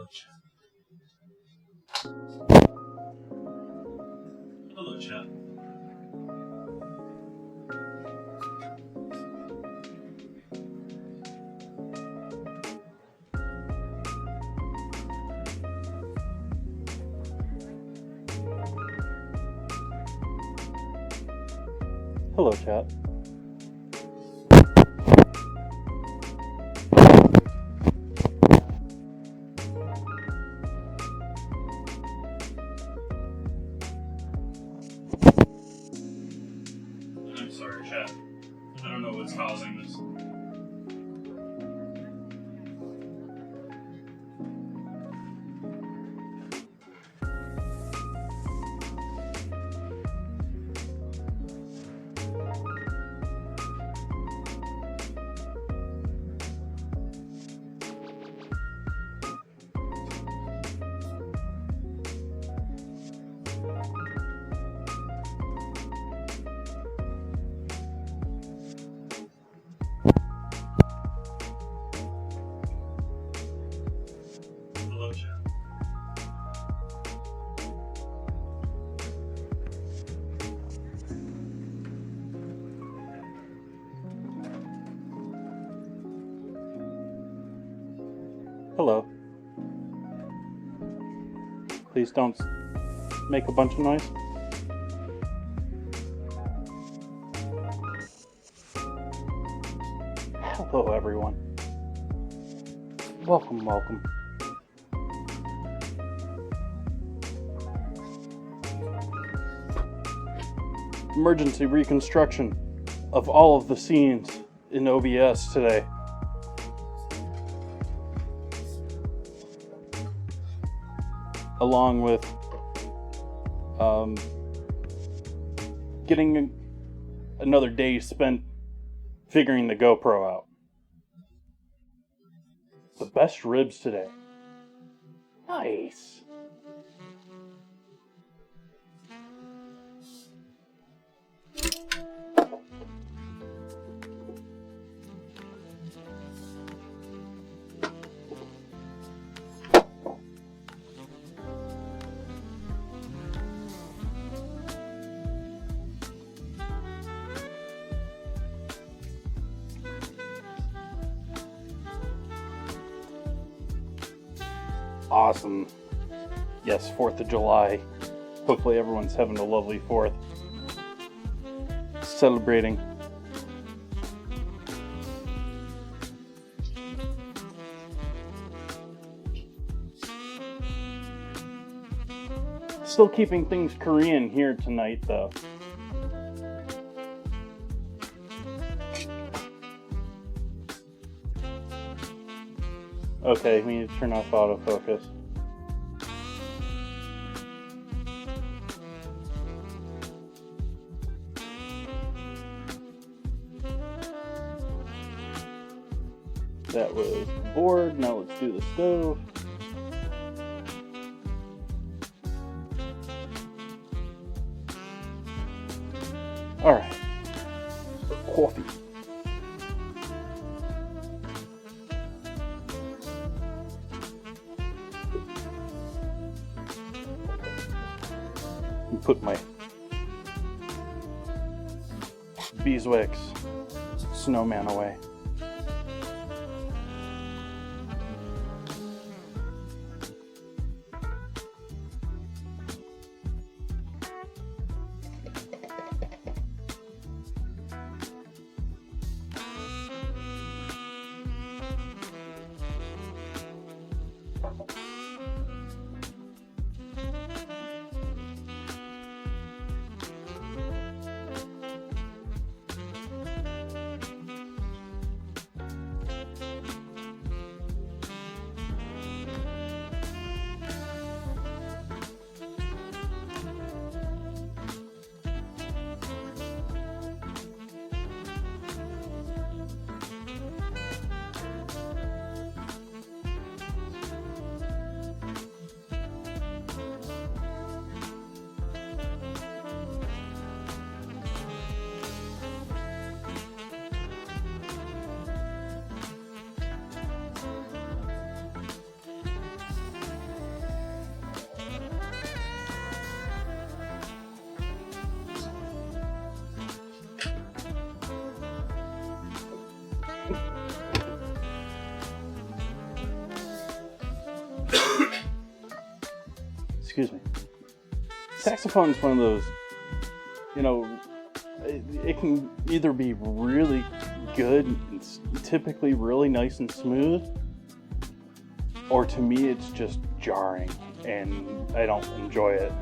Hello, chat. Hello, chat. Hello, chat. I'm sorry, chat. I don't know what's causing this. Hello, chat. Hello. Please don't make a bunch of noise. Hello, everyone. Welcome, welcome. Emergency reconstruction of all of the scenes in OBS today. Along with getting another day spent figuring the GoPro out. The best ribs today. Nice. Awesome. Yes, 4th of July. Hopefully everyone's having a lovely 4th. Celebrating. Still keeping things Korean here tonight, though. Okay, we need to turn off autofocus. That was the board, now let's do the stove. Alright, coffee. Put my beeswax snowman away. Excuse me. Saxophone is one of those, you know, it can either be really good and typically really nice and smooth, or to me it's just jarring and I don't enjoy it.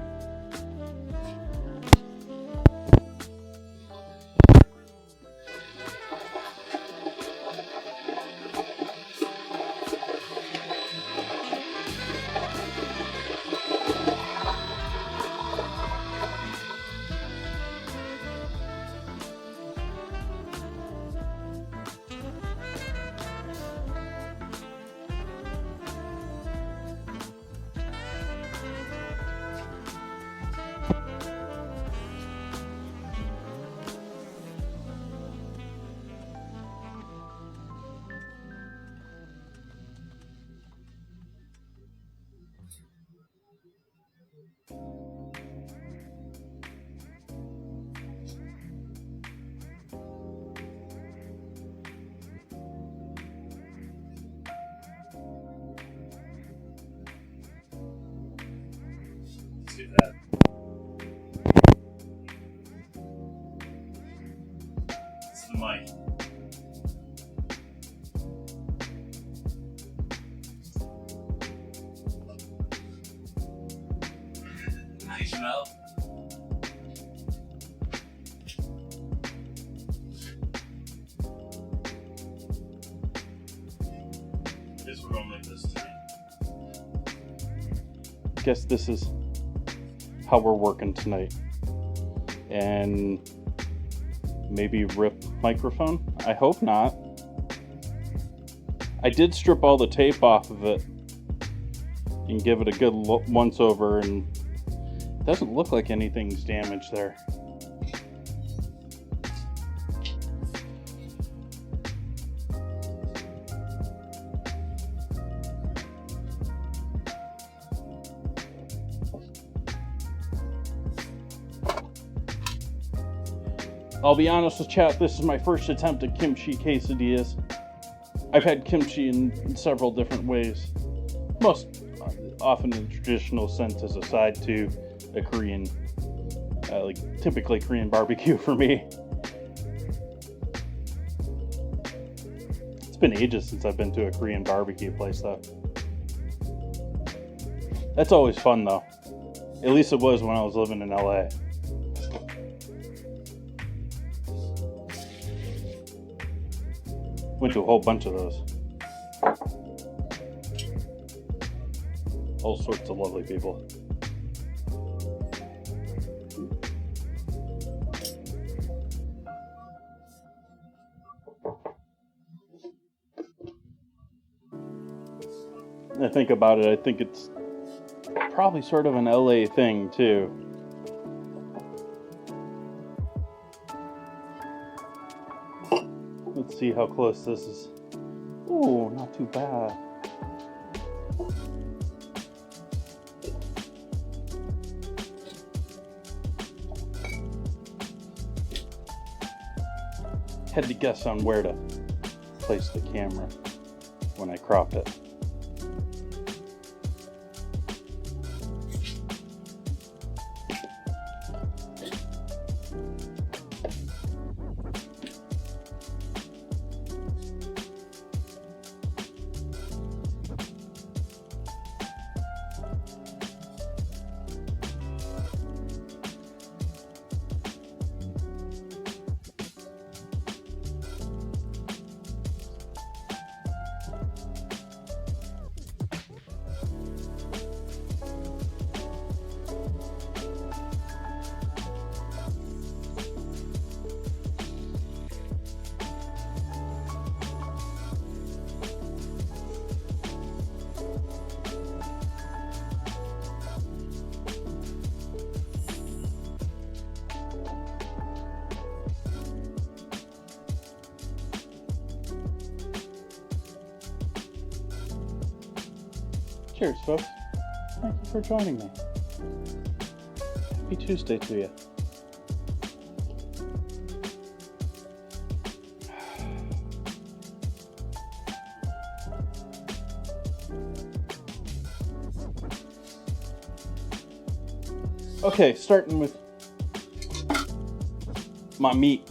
Let's do that. It's the mic. Nice smell. Guess we're gonna make this tonight. Guess this is how we're working tonight. And maybe rip microphone? I hope not. I did strip all the tape off of it and give it a good once over, and it doesn't look like anything's damaged there. I'll be honest with chat, this is my first attempt at kimchi quesadillas. I've had kimchi in several different ways. Most often in the traditional sense as a side to a Korean, typically Korean barbecue for me. It's been ages since I've been to a Korean barbecue place though. That's always fun though. At least it was when I was living in LA. Went to a whole bunch of those. All sorts of lovely people. I think about it, I think it's probably sort of an LA thing too. Let's see how close this is. Ooh, not too bad. Had to guess on where to place the camera when I cropped it. Cheers, folks. Thank you for joining me. Happy Tuesday to you. Okay, starting with my meat.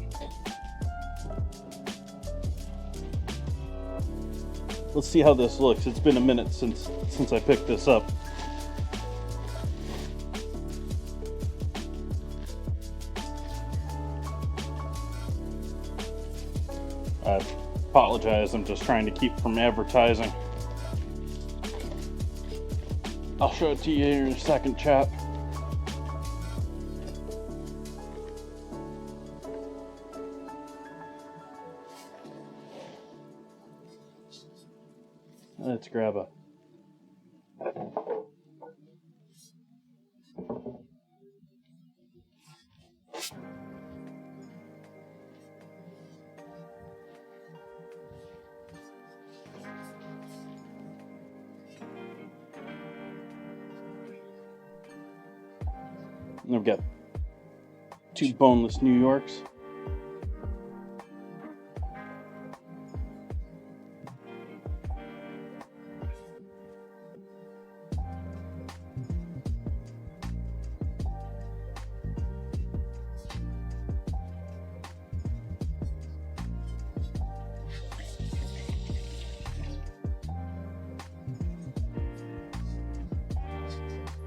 Let's see how this looks. It's been a minute since I picked this up. I apologize, I'm just trying to keep from advertising. I'll show it to you in a second, chat. Let's grab a I've got 2 boneless New Yorks.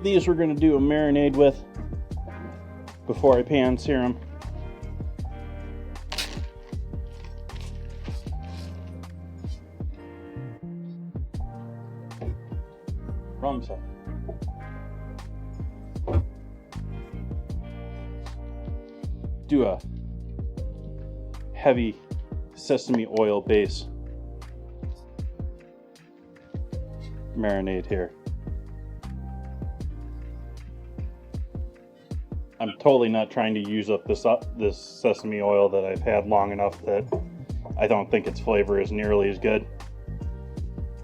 These we're going to do a marinade with before I pan sear them. Wrong side. Do a heavy sesame oil base marinade here. I'm totally not trying to use up this sesame oil that I've had long enough that I don't think its flavor is nearly as good.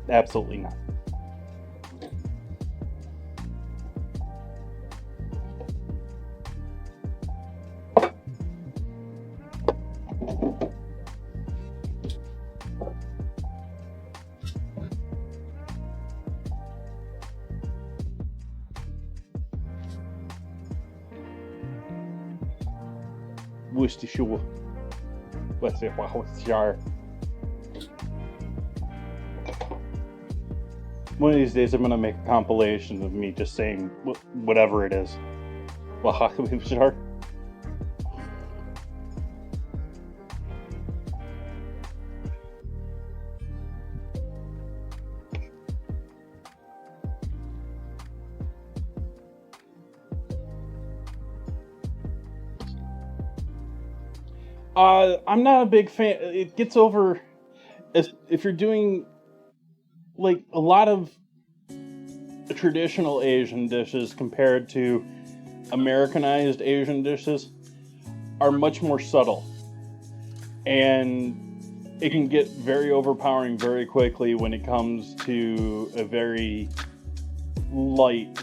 Absolutely not. Worcestershire. Let's say Worcestershire. One of these days I'm going to make a compilation of me just saying whatever it is. Worcestershire. I'm not a big fan. It gets over if you're doing like a lot of traditional Asian dishes compared to Americanized Asian dishes are much more subtle, and it can get very overpowering very quickly when it comes to a very light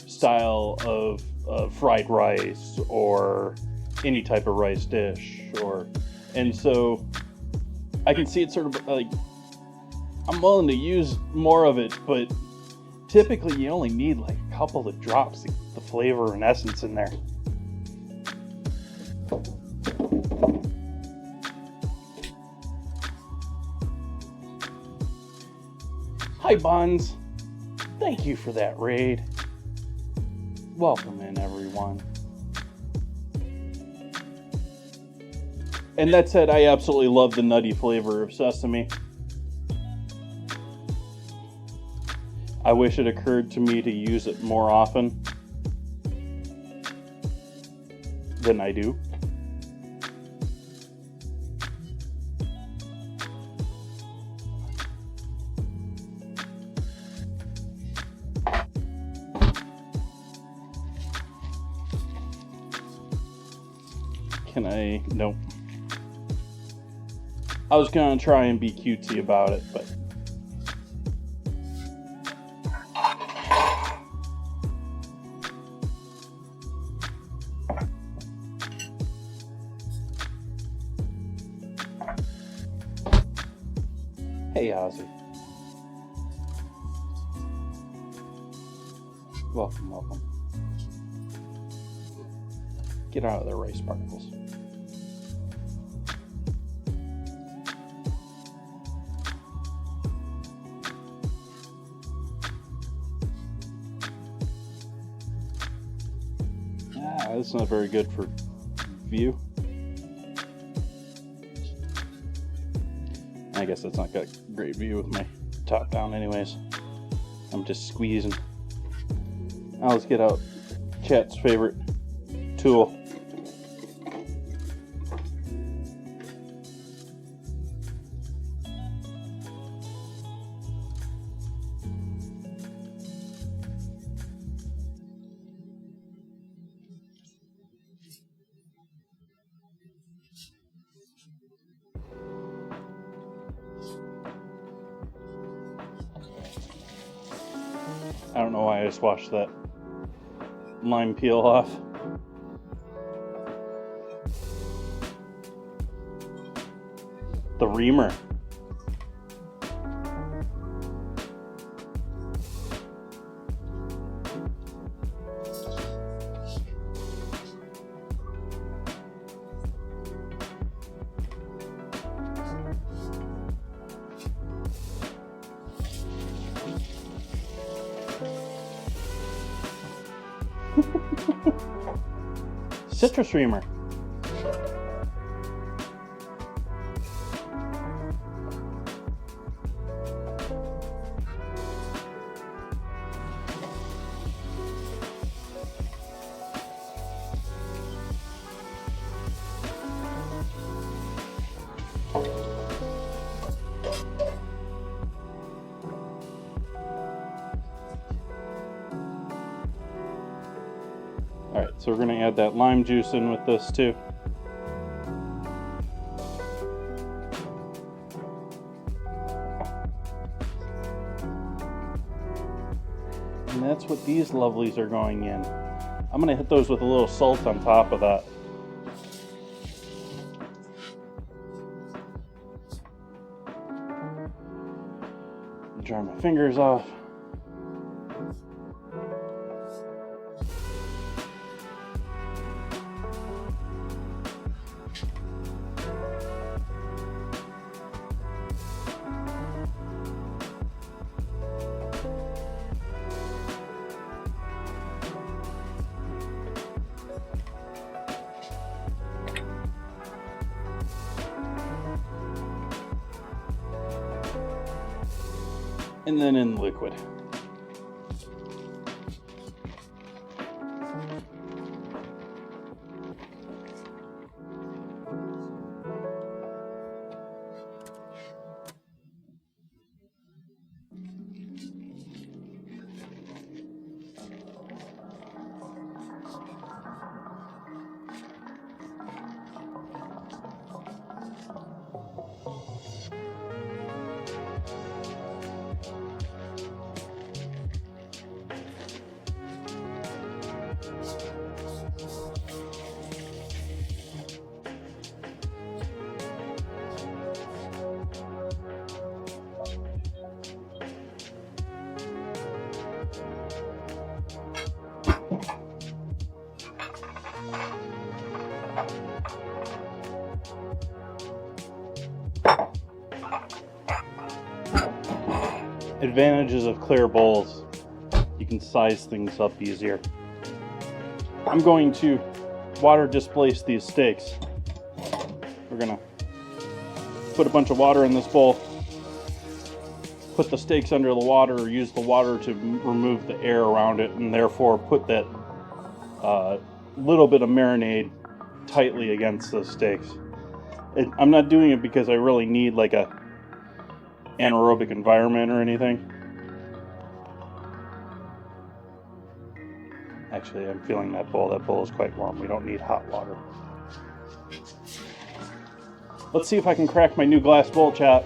style of fried rice or any type of rice dish, and so I can see it sort of like I'm willing to use more of it, but typically you only need like a couple of drops to get the flavor and essence in there. Hi Buns, thank you for that raid. Welcome in everyone. And that said, I absolutely love the nutty flavor of sesame. I wish it occurred to me to use it more often than I do. Can I? Nope. I was gonna try and be cutesy about it, but hey Ozzy. Welcome, welcome. get out of the rice particles. That's not very good for view. I guess that's not got a great view with my top down anyways. I'm just squeezing. Now let's get out Chat's favorite tool. I don't know why I just washed that lime peel off. The reamer. Citrus reamer. Alright, so we're going to add that lime juice in with this too. And that's what these lovelies are going in. I'm going to hit those with a little salt on top of that. Dry my fingers off. And then in liquid. Advantages of clear bowls. You can size things up easier. I'm going to water displace these steaks. We're gonna put a bunch of water in this bowl, put the steaks under the water, or use the water to remove the air around it, and therefore put that little bit of marinade tightly against those steaks. I'm not doing it because I really need like a anaerobic environment or anything. Actually, I'm feeling that bowl. That bowl is quite warm. We don't need hot water. Let's see if I can crack my new glass bowl, chat.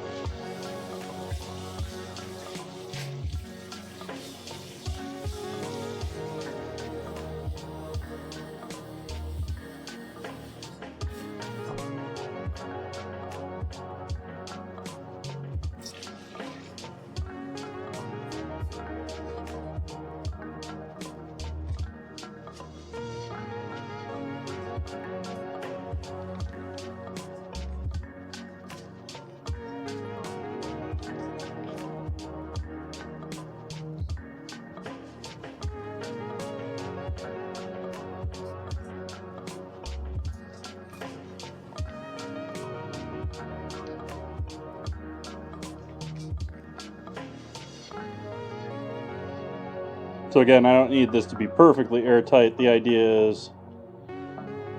So again, I don't need this to be perfectly airtight. The idea is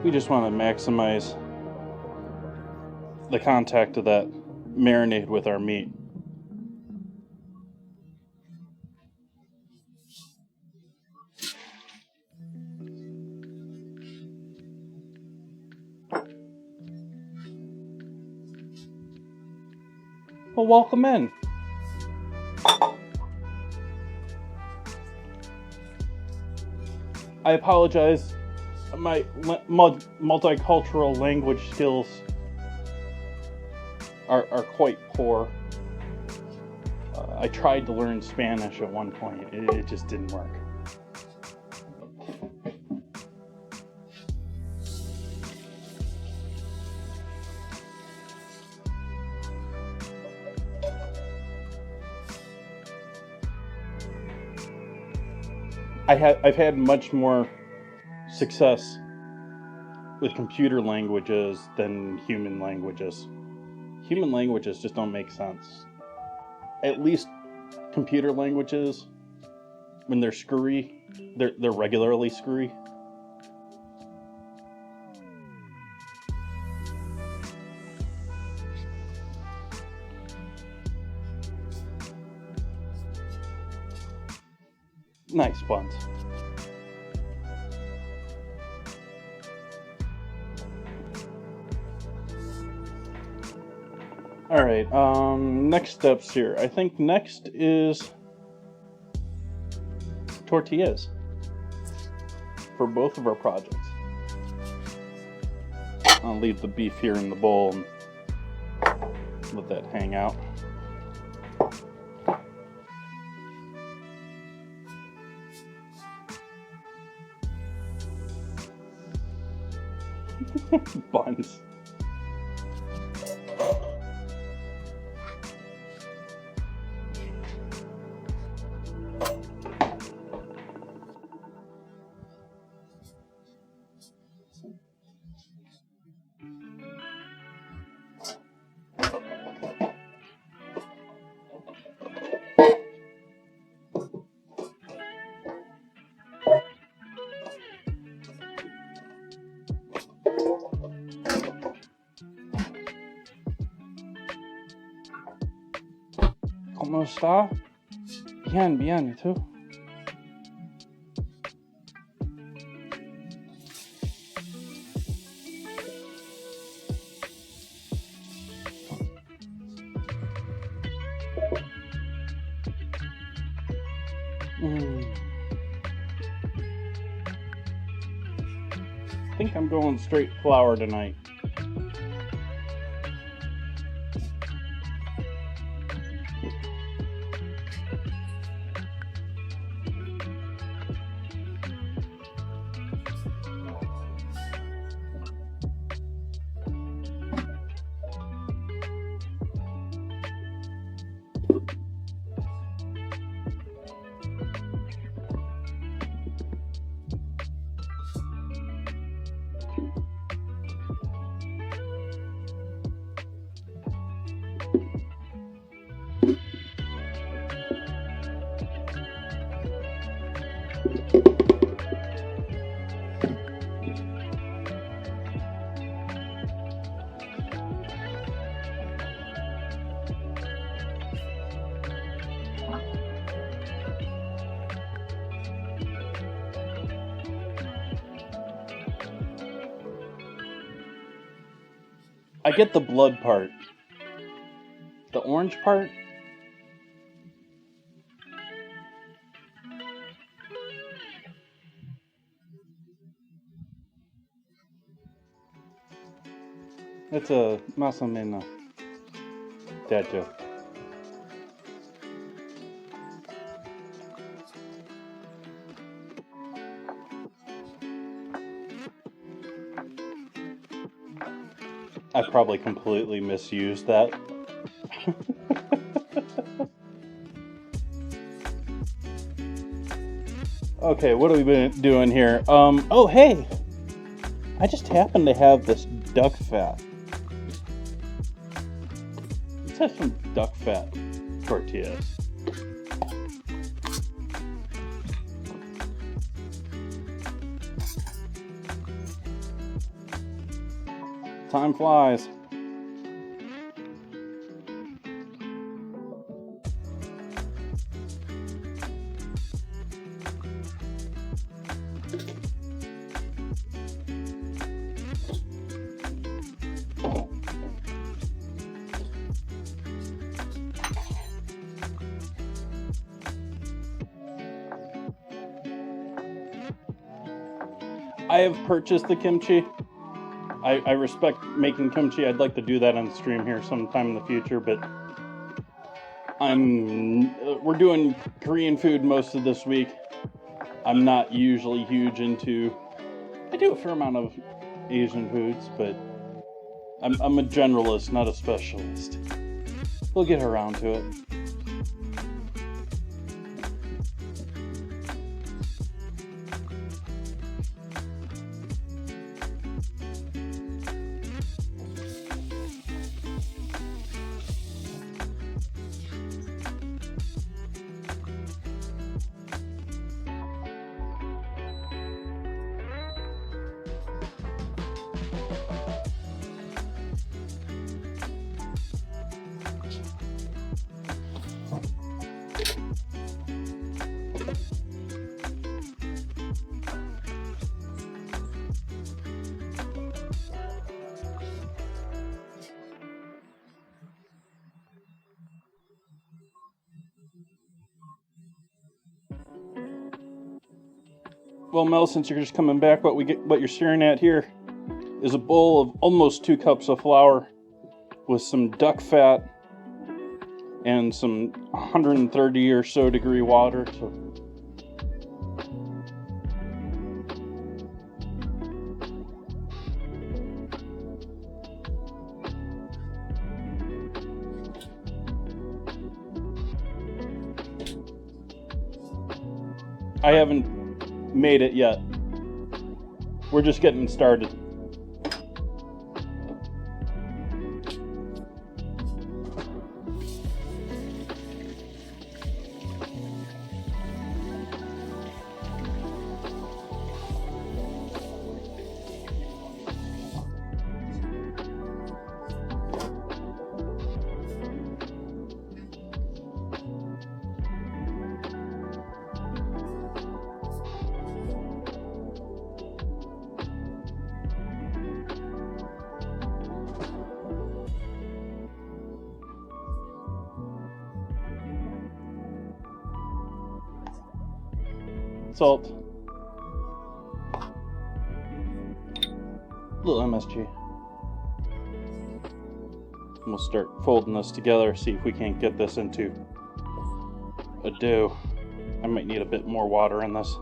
we just want to maximize the contact of that marinade with our meat. Well, welcome in. I apologize. My multicultural language skills are quite poor. I tried to learn Spanish at one point. It just didn't work. I've had much more success with computer languages than human languages. Human languages just don't make sense. At least computer languages, when they're screwy, they're regularly screwy. Nice buns. All right, next steps here. I think next is tortillas for both of our projects. I'll leave the beef here in the bowl and let that hang out. Buns. ¿Cómo está? Bien, bien, ¿y tú? I think I'm going straight flour tonight. I get the blood part. The orange part? It's a más o menos dad joke. I probably completely misused that. Okay, what have we been doing here? Oh hey! I just happen to have this duck fat. Let's have some duck fat tortillas. Time flies. I have purchased the kimchi. I respect making kimchi. I'd like to do that on stream here sometime in the future, but we're doing Korean food most of this week. I'm not usually huge into. I do a fair amount of Asian foods, but I'm a generalist, not a specialist. We'll get around to it. Well, Mel, since you're just coming back, what you're staring at here is a bowl of almost 2 cups of flour with some duck fat and some 130 or so degree water. So I haven't made it yet. We're just getting started. Salt. Little MSG. And we'll start folding this together, see if we can't get this into a dough. I might need a bit more water in this.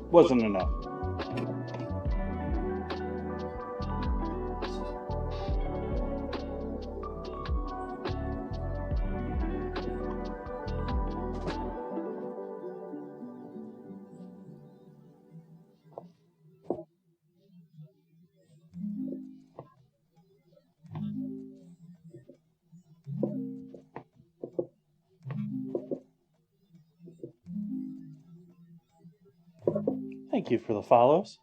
Wasn't enough. Thank you for the follows.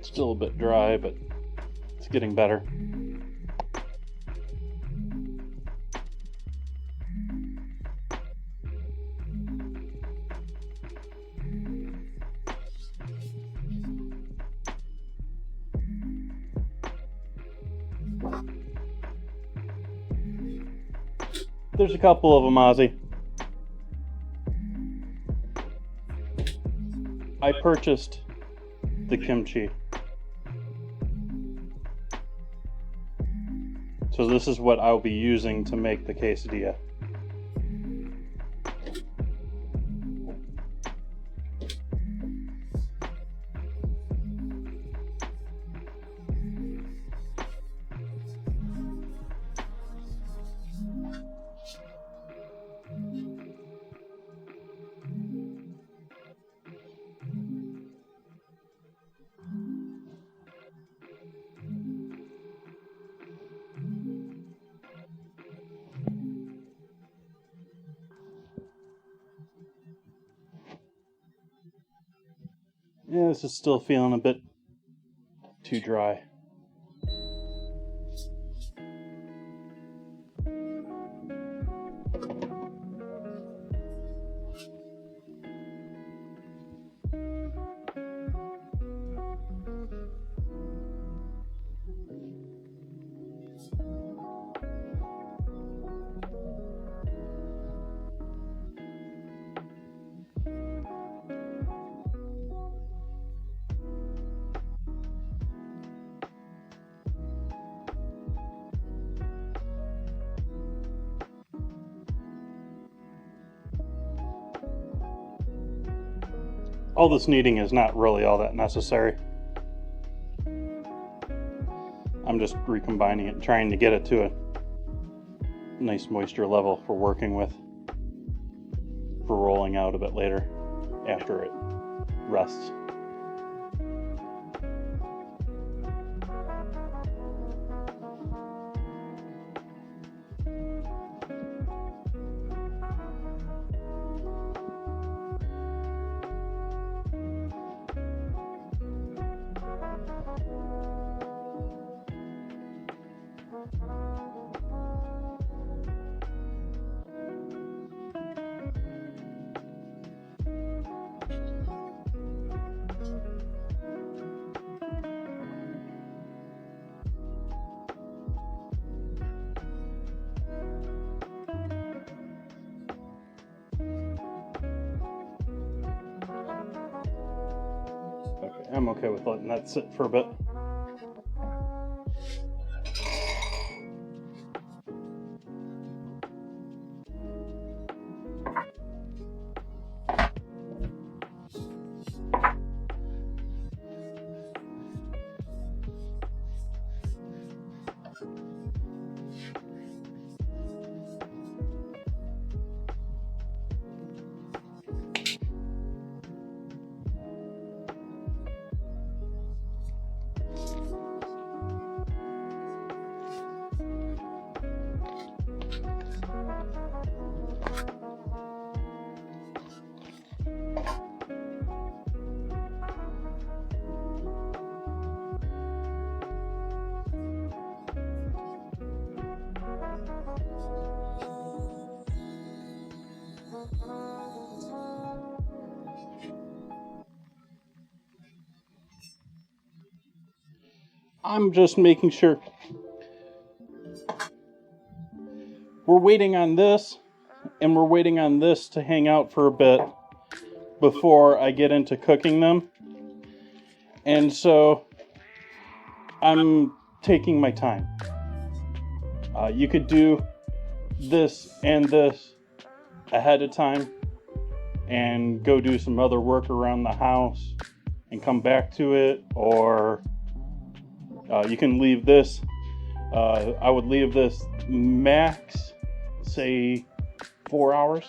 Still a bit dry, but it's getting better. There's a couple of them, Ozzy. I purchased the kimchi. So this is what I'll be using to make the quesadilla. Yeah, this is still feeling a bit too dry. All this kneading is not really all that necessary. I'm just recombining it and trying to get it to a nice moisture level for working with, for rolling out a bit later after it rests. I'm okay with letting that sit for a bit. I'm just making sure we're waiting on this, and we're waiting on this to hang out for a bit before I get into cooking them. And so I'm taking my time. You could do this and this ahead of time and go do some other work around the house and come back to it, or you can leave this. I would leave this max, say, 4 hours.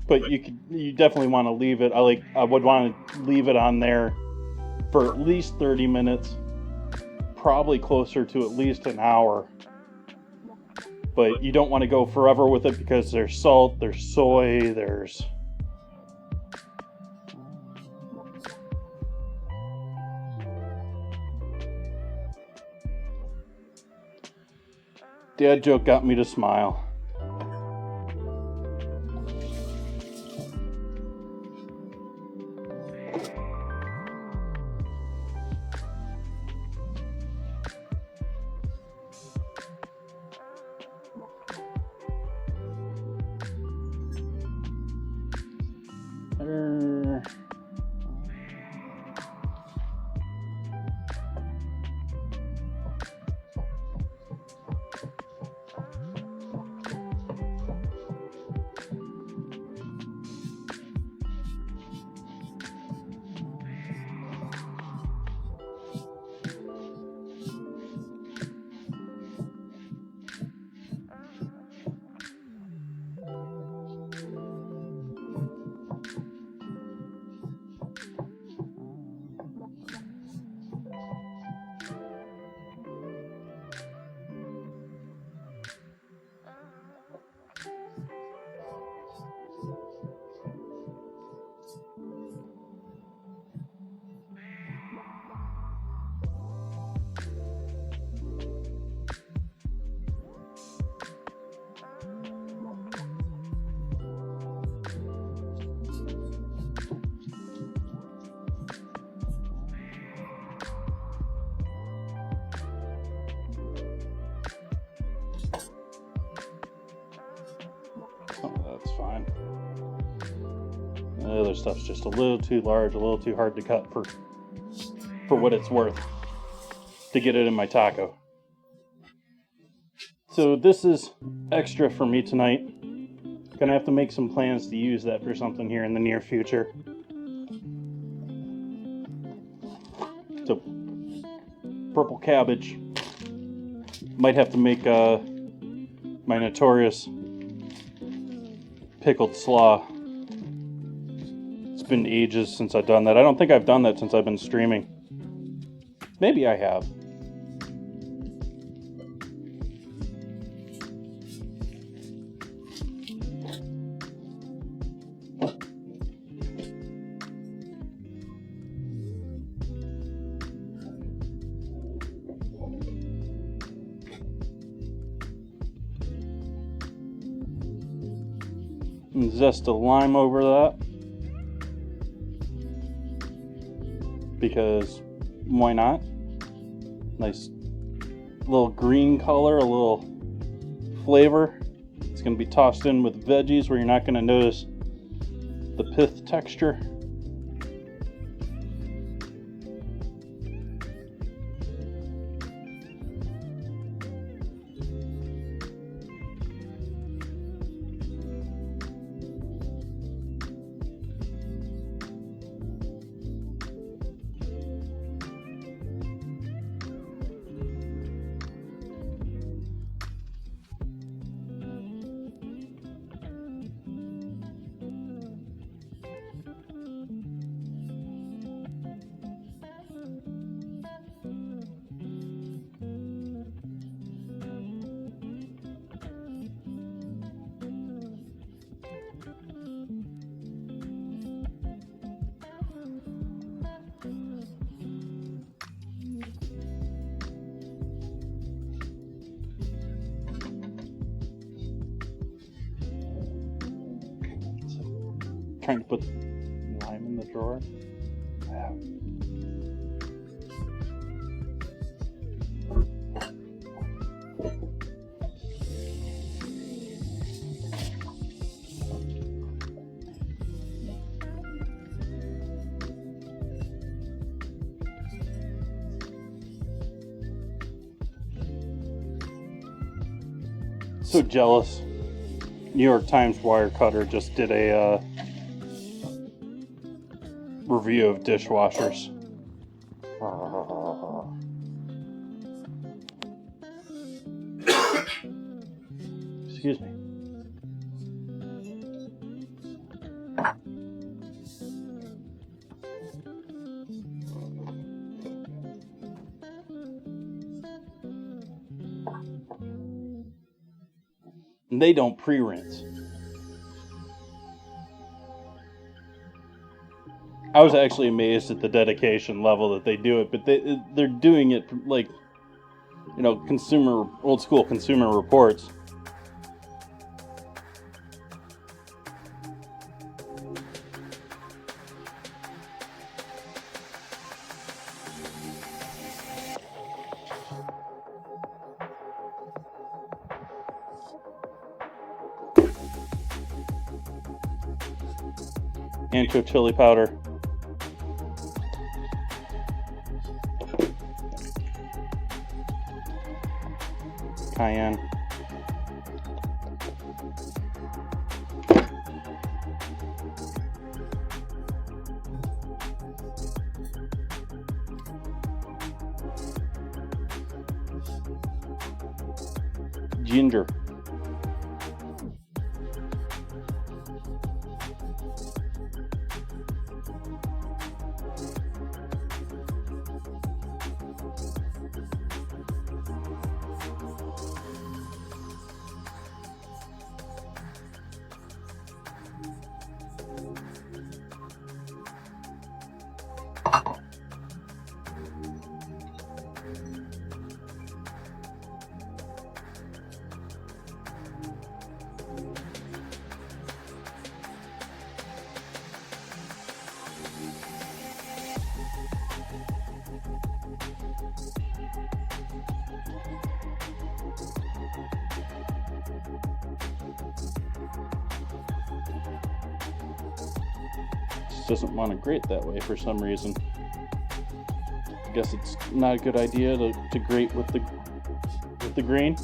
But you definitely want to leave it. I would want to leave it on there for at least 30 minutes, probably closer to at least an hour. But you don't want to go forever with it because there's salt, there's soy, there's Dad joke got me to smile. That's fine. The other stuff's just a little too large, a little too hard to cut for what it's worth to get it in my taco. So this is extra for me tonight. Gonna have to make some plans to use that for something here in the near future. So, purple cabbage. Might have to make my notorious pickled slaw. It's been ages since I've done that. I don't think I've done that since I've been streaming. Maybe I have. And zest of lime over that, because why not? Nice little green color, a little flavor. It's going to be tossed in with veggies where you're not going to notice the pith texture. Trying to put lime in the drawer. So jealous. New York Times Wirecutter just did a review of dishwashers. Excuse me. And they don't pre-rinse. I was actually amazed at the dedication level that they do it, but they're doing it like you know, old school consumer reports. Ancho chili powder. Cayenne. Ginger. Doesn't want to grate that way for some reason. I guess it's not a good idea to grate with the grain.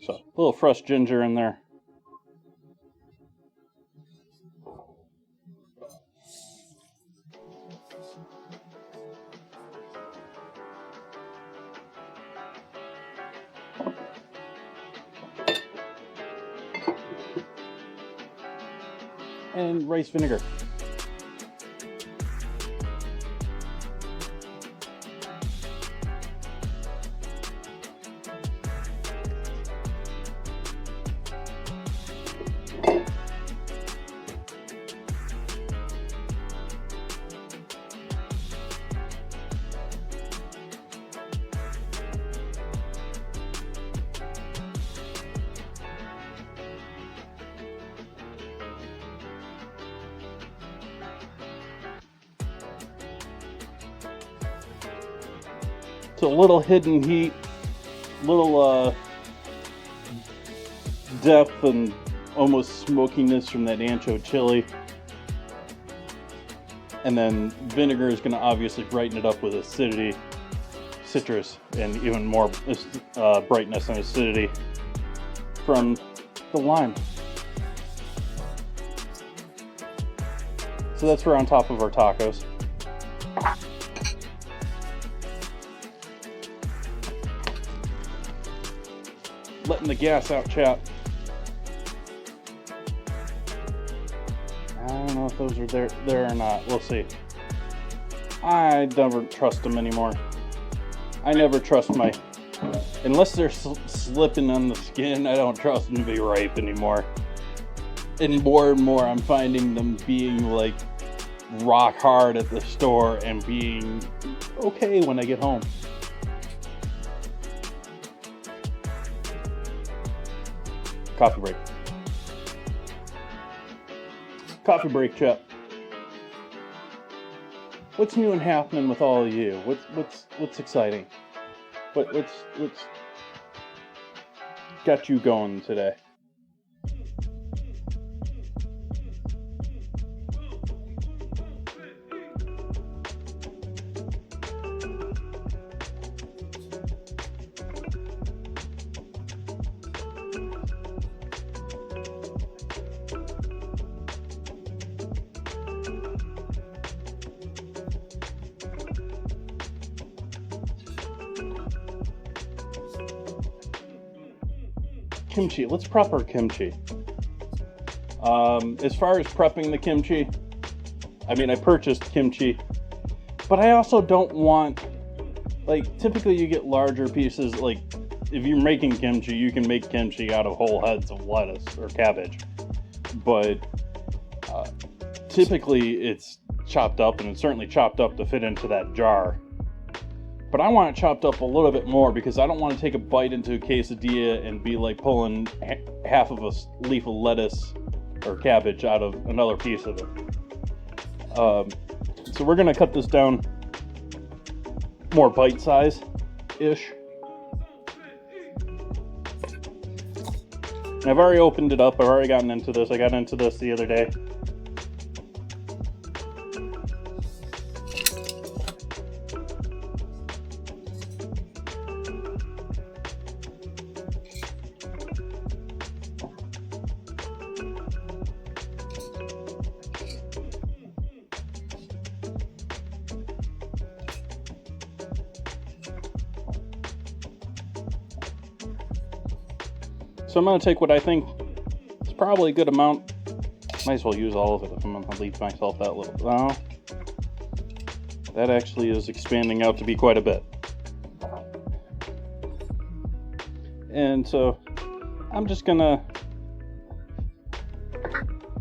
So a little fresh ginger in there. And rice vinegar. So a little hidden heat, little depth and almost smokiness from that ancho chili. And then vinegar is going to obviously brighten it up with acidity, citrus, and even more brightness and acidity from the lime. So that's for on top of our tacos. Letting the gas out, chat. I don't know if those are there or not. We'll see. I never trust them anymore. I never trust unless they're slipping on the skin, I don't trust them to be ripe anymore. And more I'm finding them being like rock hard at the store and being okay when I get home. Coffee break. Coffee break, chat. What's new and happening with all of you? What's exciting? What's got you going today? Kimchi. Let's prep our kimchi. As far as prepping the kimchi, I mean, I purchased kimchi, but I also don't want, like, typically you get larger pieces. Like, if you're making kimchi, you can make kimchi out of whole heads of lettuce or cabbage. But typically it's chopped up, and it's certainly chopped up to fit into that jar. But I want it chopped up a little bit more because I don't want to take a bite into a quesadilla and be like pulling half of a leaf of lettuce or cabbage out of another piece of it. So we're going to cut this down more bite-size-ish. I've already opened it up. I've already gotten into this. I got into this the other day. So I'm going to take what I think is probably a good amount. Might as well use all of it if I'm going to leave myself that little. Well, that actually is expanding out to be quite a bit. And so I'm just going to,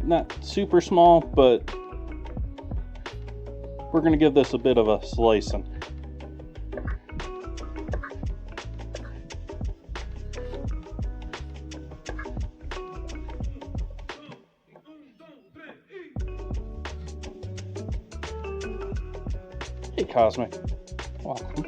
not super small, but we're going to give this a bit of a slicing. Hey, Cosmic. Welcome.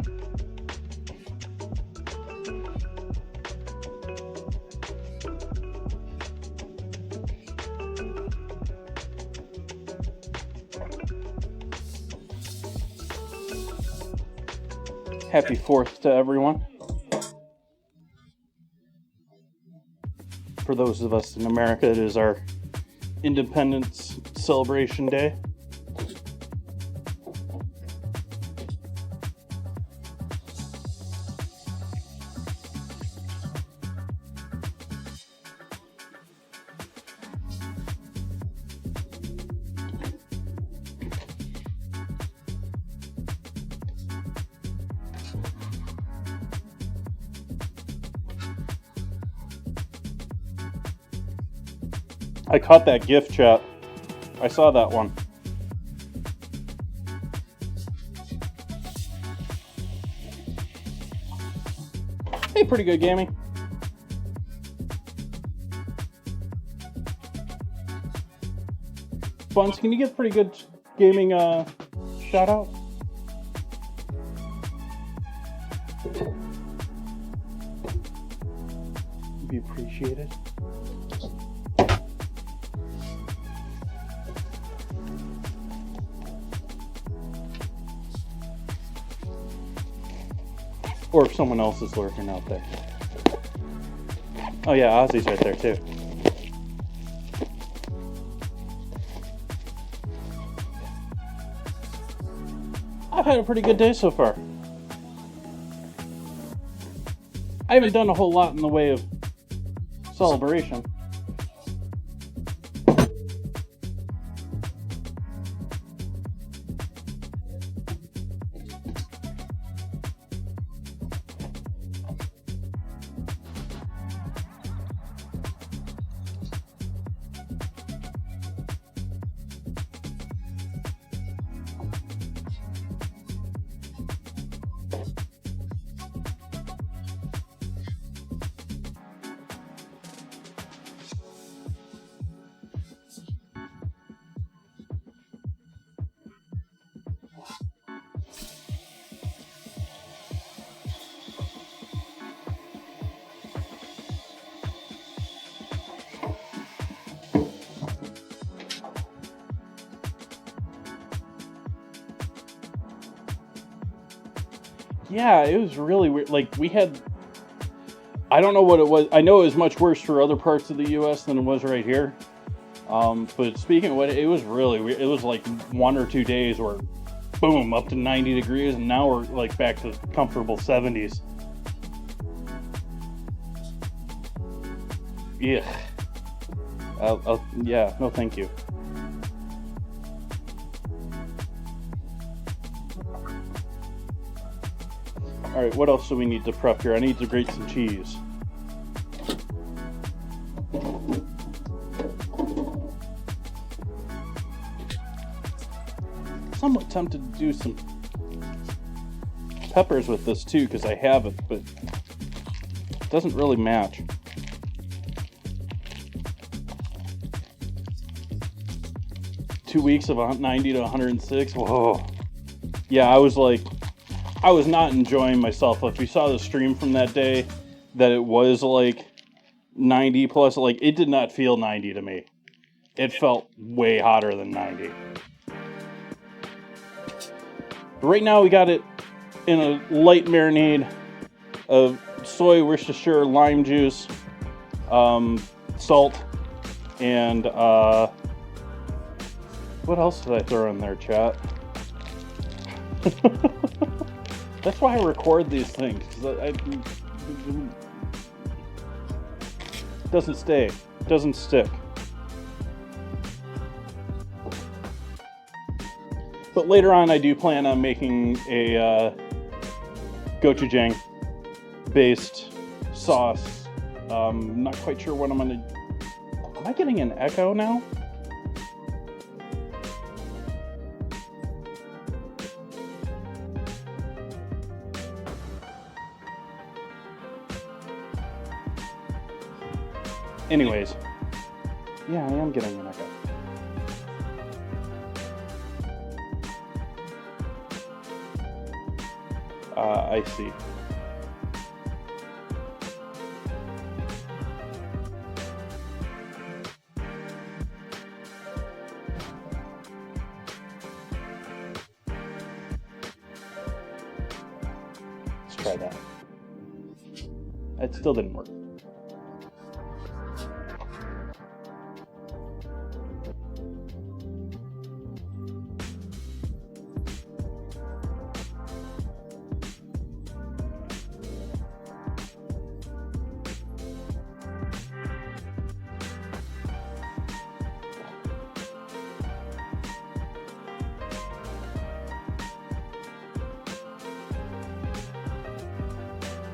Happy 4th to everyone. For those of us in America, it is our Independence Celebration Day. I caught that gift, chat. I saw that one. Hey, pretty good gaming. Buns, can you get pretty good gaming shout out? Be appreciated. Or if someone else is lurking out there. Oh yeah, Ozzy's right there too. I've had a pretty good day so far. I haven't done a whole lot in the way of celebration. Yeah, it was really weird. Like, we had, I don't know what it was. I know it was much worse for other parts of the U.S. than it was right here. But speaking of what, it was really weird. It was like 1 or 2 days where, boom, up to 90 degrees, and now we're like back to comfortable 70s. Yeah. Yeah, no thank you. Alright, what else do we need to prep here? I need to grate some cheese. tempted to do some peppers with this too, because I have it, but it doesn't really match. Weeks of 90 to 106. Whoa. Yeah, I was not enjoying myself. If you saw the stream from that day, that it was like 90 plus, like it did not feel 90 to me. It felt way hotter than 90. Right now we got it in a light marinade of soy, Worcestershire, lime juice, salt, and what else did I throw in there, chat? That's why I record these things. It doesn't stay. It doesn't stick. But later on, I do plan on making a gochujang based sauce. Not quite sure what I'm gonna. Am I getting an echo now? Anyways, yeah, I am getting an echo. I see. Let's try that. It still didn't work.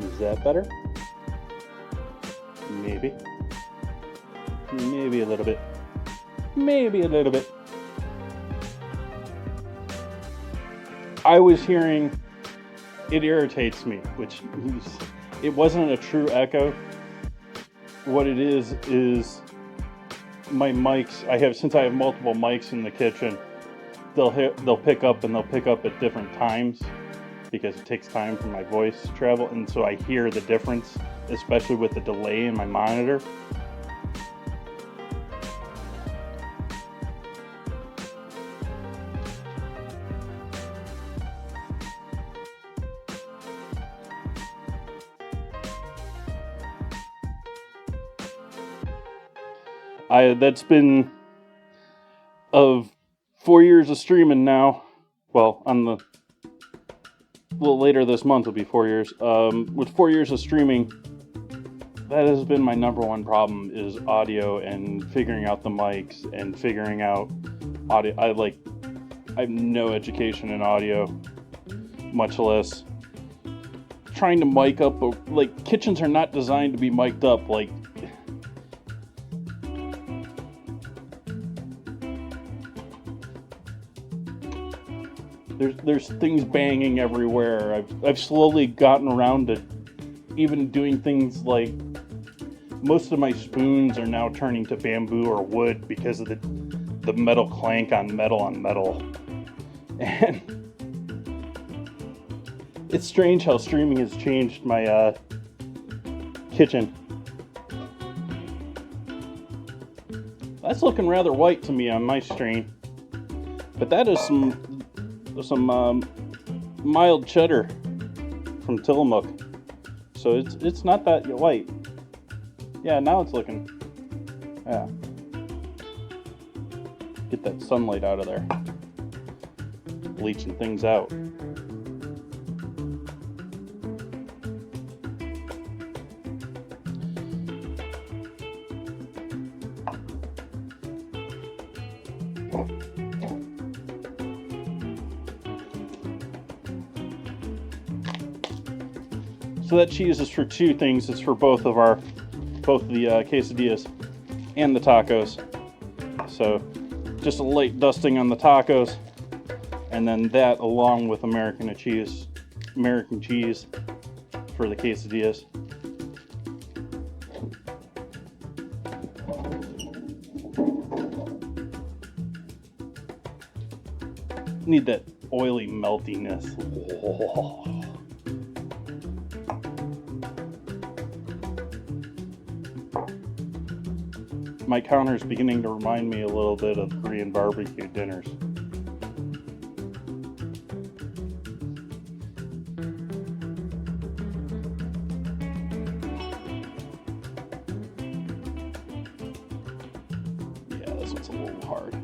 Is that better? Maybe. Maybe a little bit. Maybe a little bit. I was hearing, it irritates me, which it wasn't a true echo. What it is my mics, since I have multiple mics in the kitchen, they'll pick up at different times, because it takes time for my voice to travel, and so I hear the difference, especially with the delay in my monitor. That's been of 4 years of streaming now. Well, a little later this month will be 4 years. With 4 years of streaming, that has been my number one problem, is audio and figuring out the mics and figuring out audio. I have no education in audio, much less trying to mic up. Like, kitchens are not designed to be mic'd up. Like, there's things banging everywhere. I've slowly gotten around to even doing things like, most of my spoons are now turning to bamboo or wood because of the metal clank on metal. And it's strange how streaming has changed my kitchen. That's looking rather white to me on my stream, but that is some mild cheddar from Tillamook, so it's not that white. Yeah, now it's looking, yeah. Get that sunlight out of there, bleaching things out. So that cheese is for two things. It's for both the quesadillas and the tacos. So just a light dusting on the tacos, And then that along with American cheese for the quesadillas. Need that oily meltiness. Oh. My counter's beginning to remind me a little bit of Korean barbecue dinners. Yeah, this one's a little hard.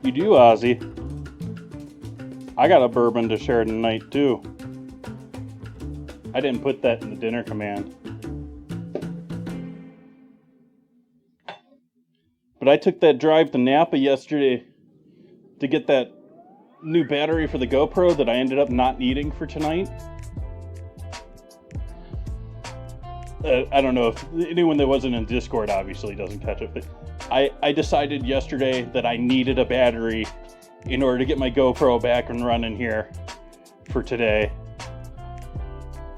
You do, Ozzy. I got a bourbon to share tonight, too. I didn't put that in the dinner command. But I took that drive to Napa yesterday to get that new battery for the GoPro that I ended up not needing for tonight. I don't know if anyone that wasn't in Discord obviously doesn't catch it, but I decided yesterday that I needed a battery in order to get my GoPro back and running here for today.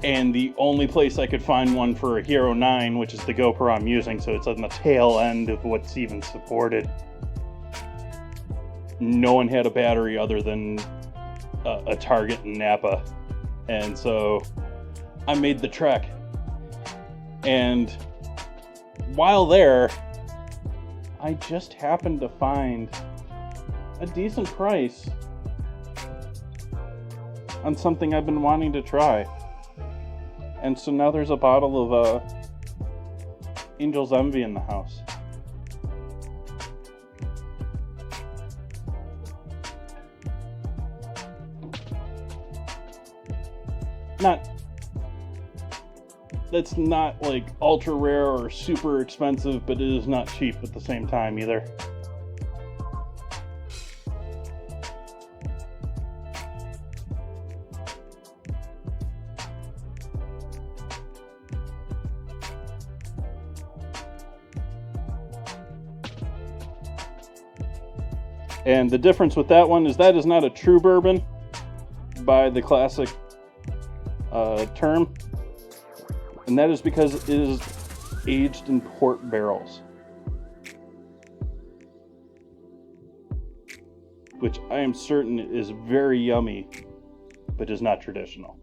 And the only place I could find one for a Hero 9, which is the GoPro I'm using, so it's on the tail end of what's even supported. No one had a battery other than a Target in Napa. And so I made the trek. And while there, I just happened to find a decent price on something I've been wanting to try. And so now there's a bottle of Angel's Envy in the house. That's not like ultra rare or super expensive, but it is not cheap at the same time either. And the difference with that one is that is not a true bourbon by the classic term. And that is because it is aged in port barrels. Which I am certain is very yummy, but is not traditional.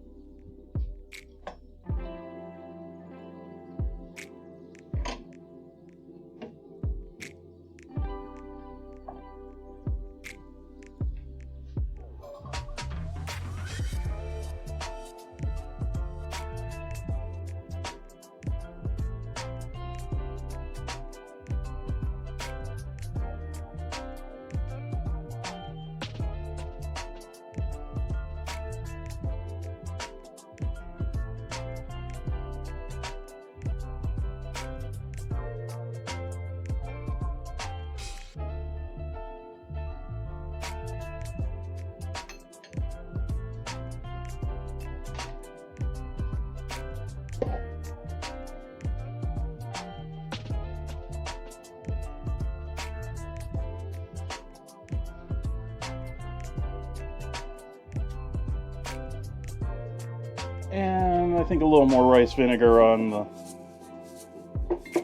And I think a little more rice vinegar on the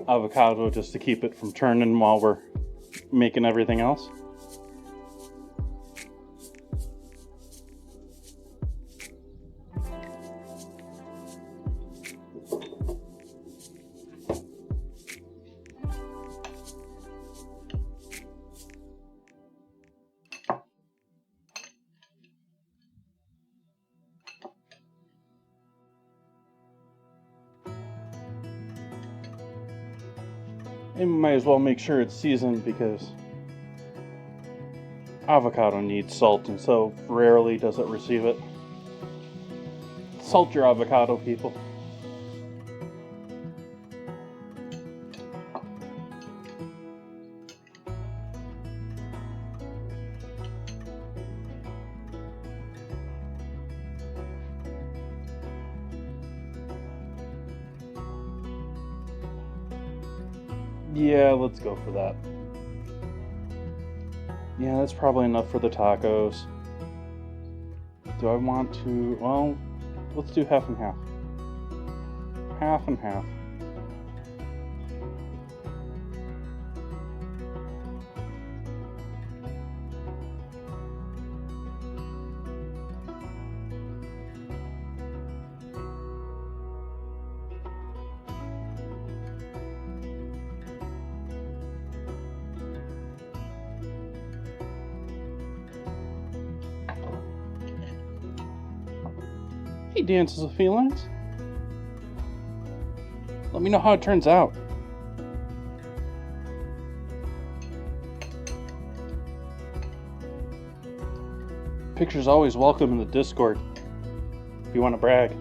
avocado just to keep it from turning while we're making everything else. And we might as well make sure it's seasoned because avocado needs salt and so rarely does it receive it. Salt your avocado, people. Yeah, let's go for that. Yeah, that's probably enough for the tacos. Do I want to... Well, let's do half and half. Half and half. He dances with felines. Let me know how it turns out. Pictures always welcome in the Discord if you want to brag.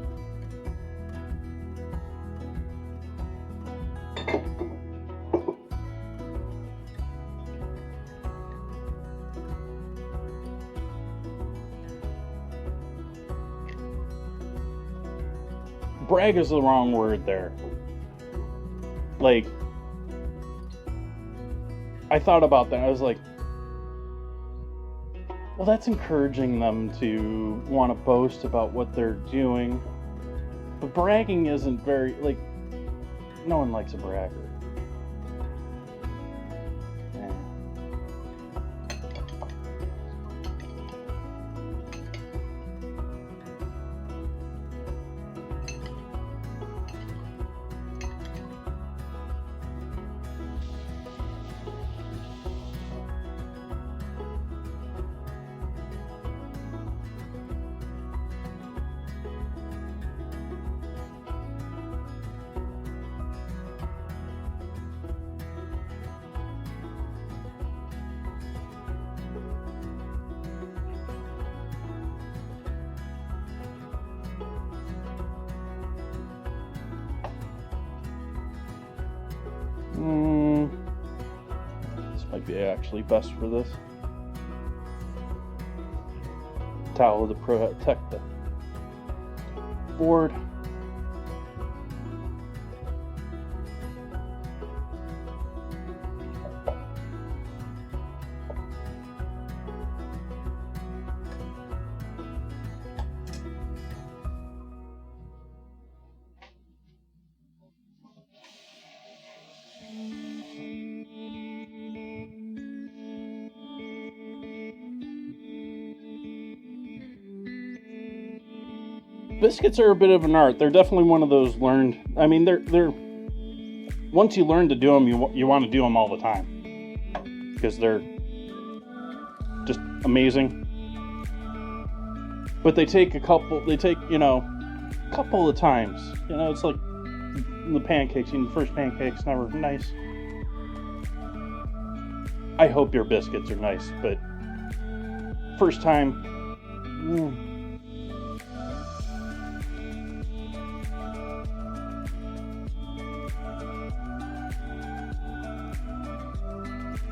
Brag is the wrong word there. Like, I thought about that. I was like, well, that's encouraging them to want to boast about what they're doing. But bragging isn't very, like, no one likes a bragger. Yeah. This might be actually best for this. Towel to protect the board. Biscuits are a bit of an art. They're definitely one of those learned. I mean, they're once you learn to do them, you want to do them all the time because they're just amazing. But they take a couple. They take a couple of times. It's like the pancakes. The first pancake's never nice. I hope your biscuits are nice, but first time.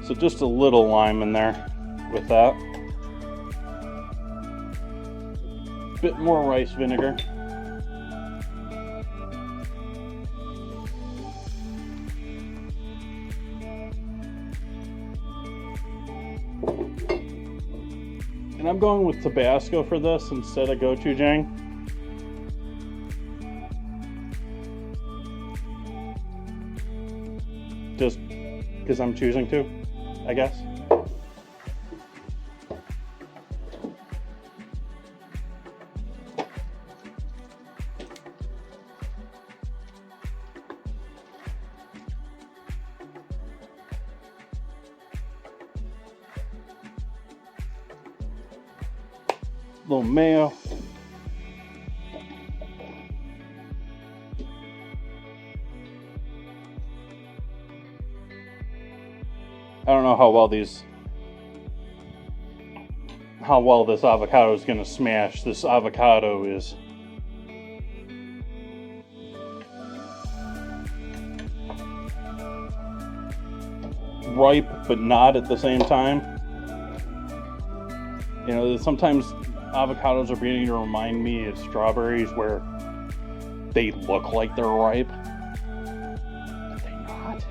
So just a little lime in there with that. Bit more rice vinegar. And I'm going with Tabasco for this instead of gochujang. Just because I'm choosing to, I guess. Little mayo. I don't know how well this avocado is going to smash. This avocado is ripe but not at the same time. Sometimes avocados are beginning to remind me of strawberries where they look like they're ripe, but they're not.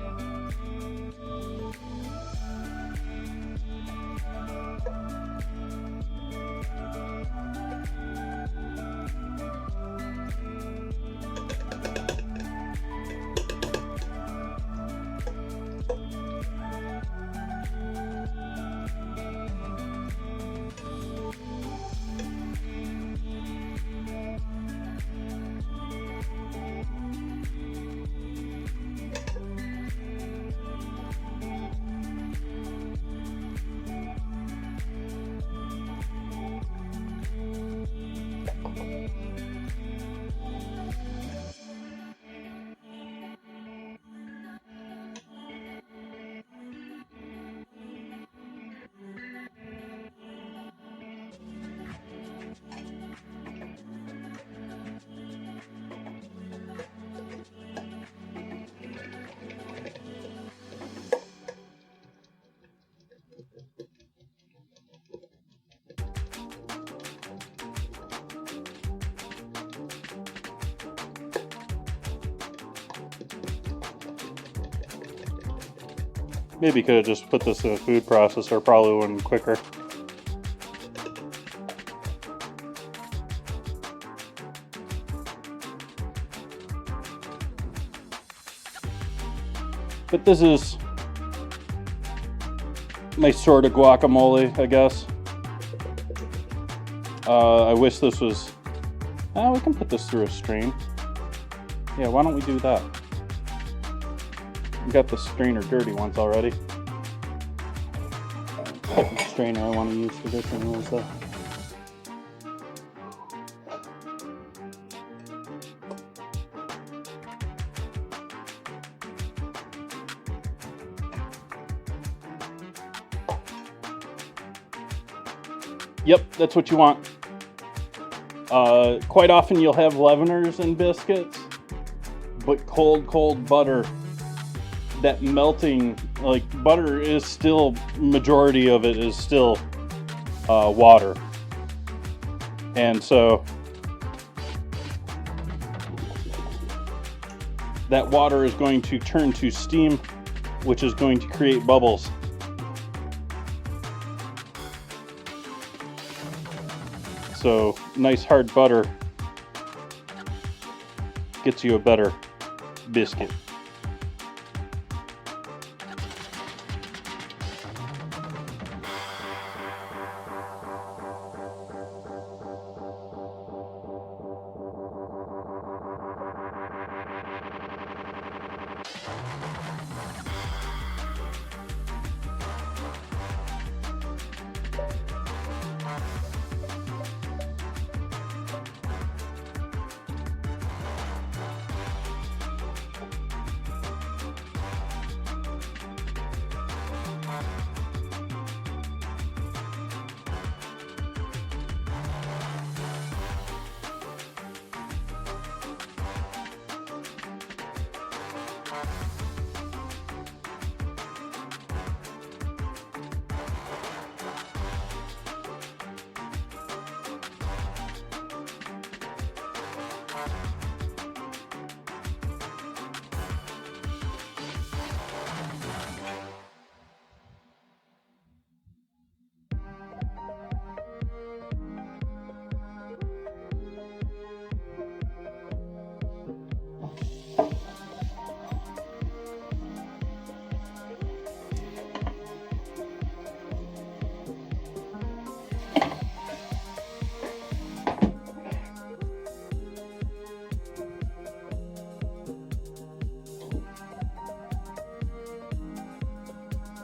Maybe could have just put this in a food processor, probably would have been quicker. But this is my sort of guacamole, I guess. I wish this was... we can put this through a strain. Yeah, why don't we do that? We got the strainer dirty once already. The strainer I want to use for this one was Yep, that's what you want. Quite often you'll have leaveners in biscuits, but cold butter, that melting, like butter is still, majority of it is still water. And so that water is going to turn to steam, which is going to create bubbles. So nice hard butter gets you a better biscuit.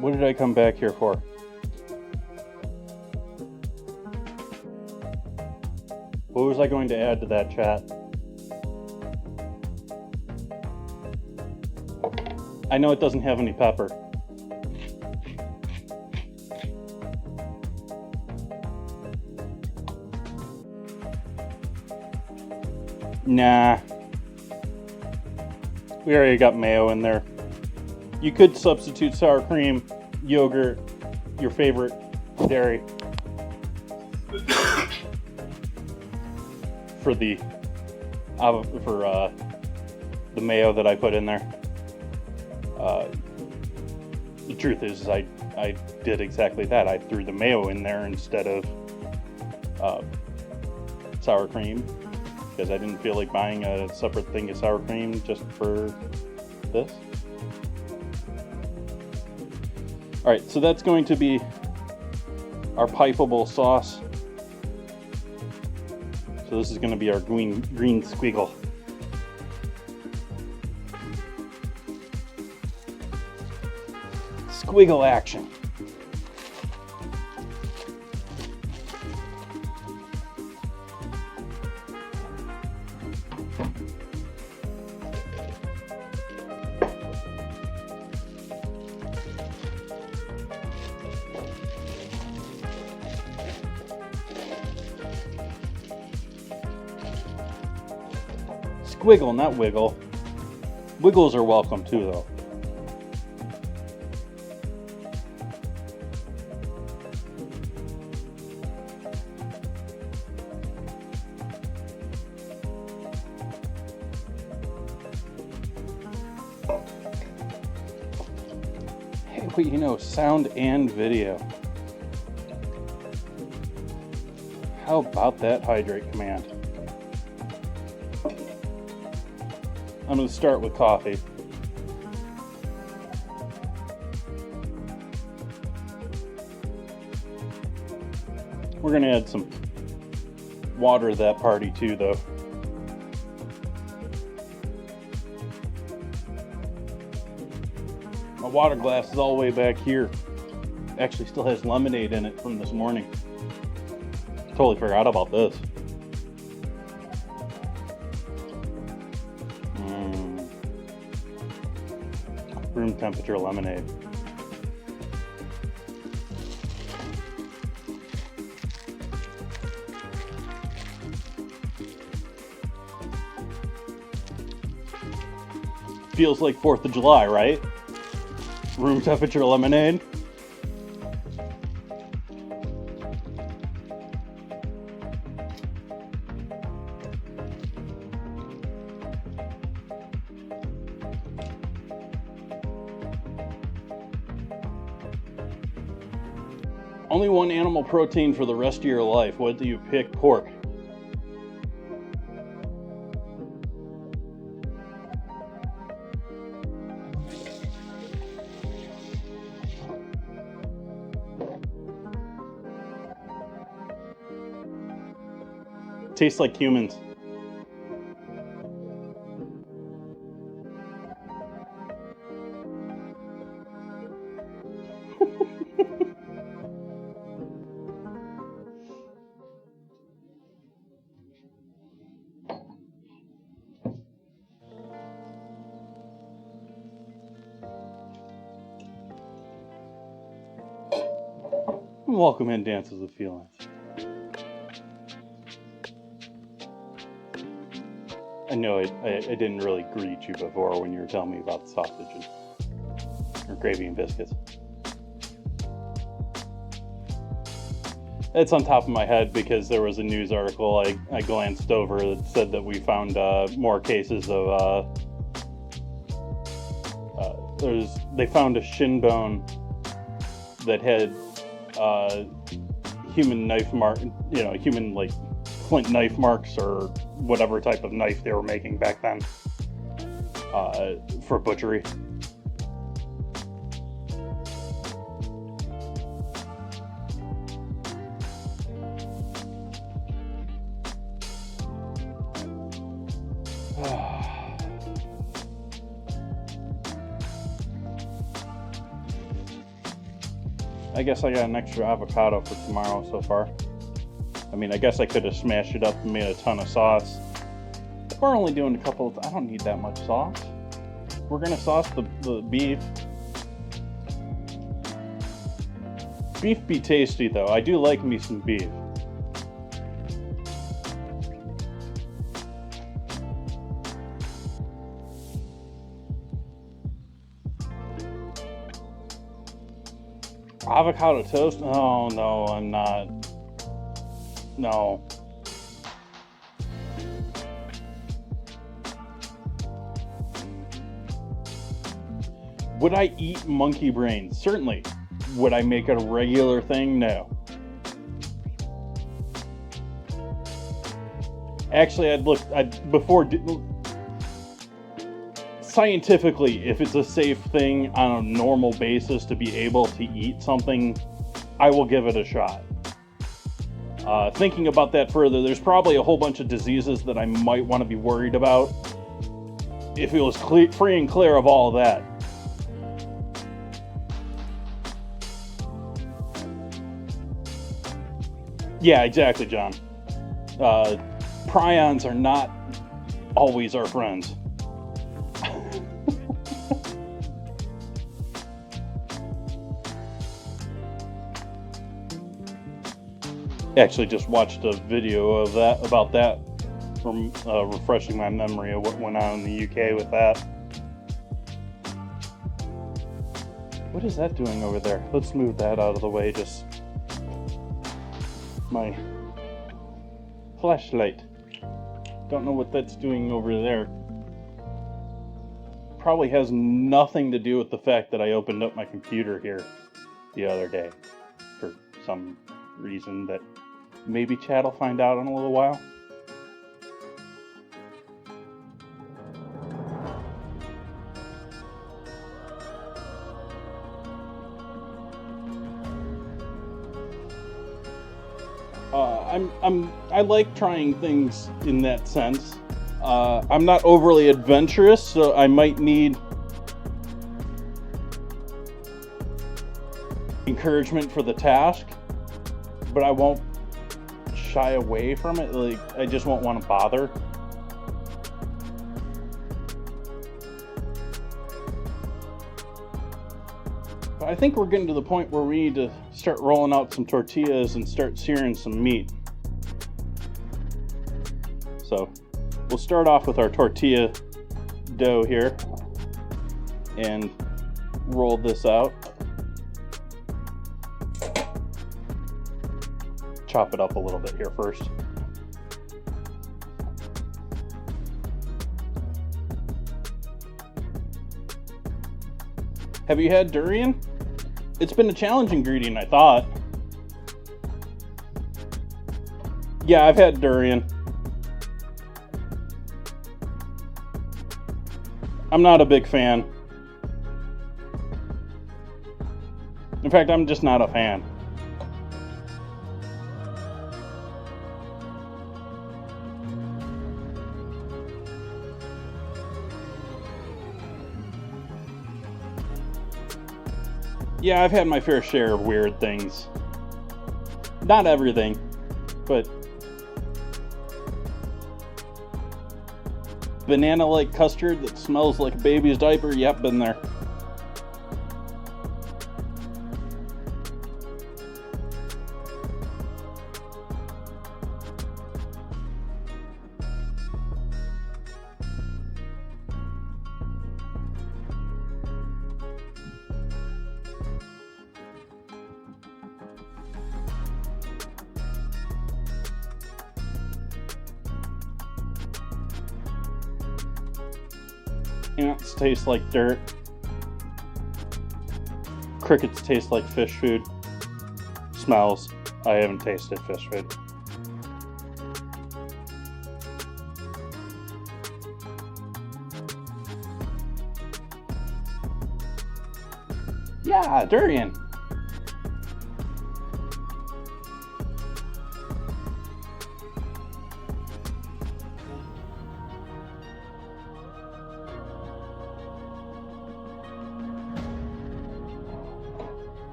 What did I come back here for? What was I going to add to that, chat? I know it doesn't have any pepper. Nah. We already got mayo in there. You could substitute sour cream, yogurt, your favorite dairy for the mayo that I put in there. The truth is, I did exactly that. I threw the mayo in there instead of sour cream because I didn't feel like buying a separate thing of sour cream just for this. All right, so that's going to be our pipeable sauce. So this is going to be our green squiggle. Squiggle action. Squiggle, not wiggle. Wiggles are welcome too, though. Well, you know, sound and video. How about that hydrate command? I'm going to start with coffee. We're going to add some water to that party too, though. My water glass is all the way back here. Actually still has lemonade in it from this morning. Totally forgot about this. Room temperature lemonade. Feels like 4th of July, right? Room temperature lemonade. Only one animal protein for the rest of your life. What do you pick? Pork. Tastes like humans. Welcome in, Dances with Feelings. I know I didn't really greet you before when you were telling me about the sausage or gravy and biscuits. It's on top of my head because there was a news article I glanced over that said that we found more cases of they found a shin bone that had human knife mark, human like flint knife marks or whatever type of knife they were making back then for butchery. I guess I got an extra avocado for tomorrow so far. I mean, I guess I could have smashed it up and made a ton of sauce. We're only doing a couple of... I don't need that much sauce. We're going to sauce the beef. Beef be tasty, though. I do like me some beef. Avocado toast? Oh, no, I'm not. No. Would I eat monkey brains? Certainly. Would I make it a regular thing? No. Actually, scientifically, if it's a safe thing on a normal basis to be able to eat something, I will give it a shot. Thinking about that further, there's probably a whole bunch of diseases that I might want to be worried about if it was free and clear of all of that. Yeah, exactly, John. Prions are not always our friends. Actually just watched a video about that from refreshing my memory of what went on in the UK with that. What is that doing over there? Let's move that out of the way. Just my flashlight. Don't know what that's doing over there. probably has nothing to do with the fact that I opened up my computer here the other day for some reason that maybe Chad will find out in a little while. I like trying things in that sense. I'm not overly adventurous, so I might need encouragement for the task, but I won't shy away from it. Like, I just won't want to bother. But I think we're getting to the point where we need to start rolling out some tortillas and start searing some meat. So we'll start off with our tortilla dough here and roll this out. Chop it up a little bit here first. Have you had durian? It's been a challenging ingredient, I thought. Yeah, I've had durian. I'm not a big fan. In fact, I'm just not a fan. Yeah, I've had my fair share of weird things. Not everything, but banana-like custard that smells like a baby's diaper. Yep, been there. Ants taste like dirt. Crickets taste like fish food. Smells. I haven't tasted fish food. Yeah, durian.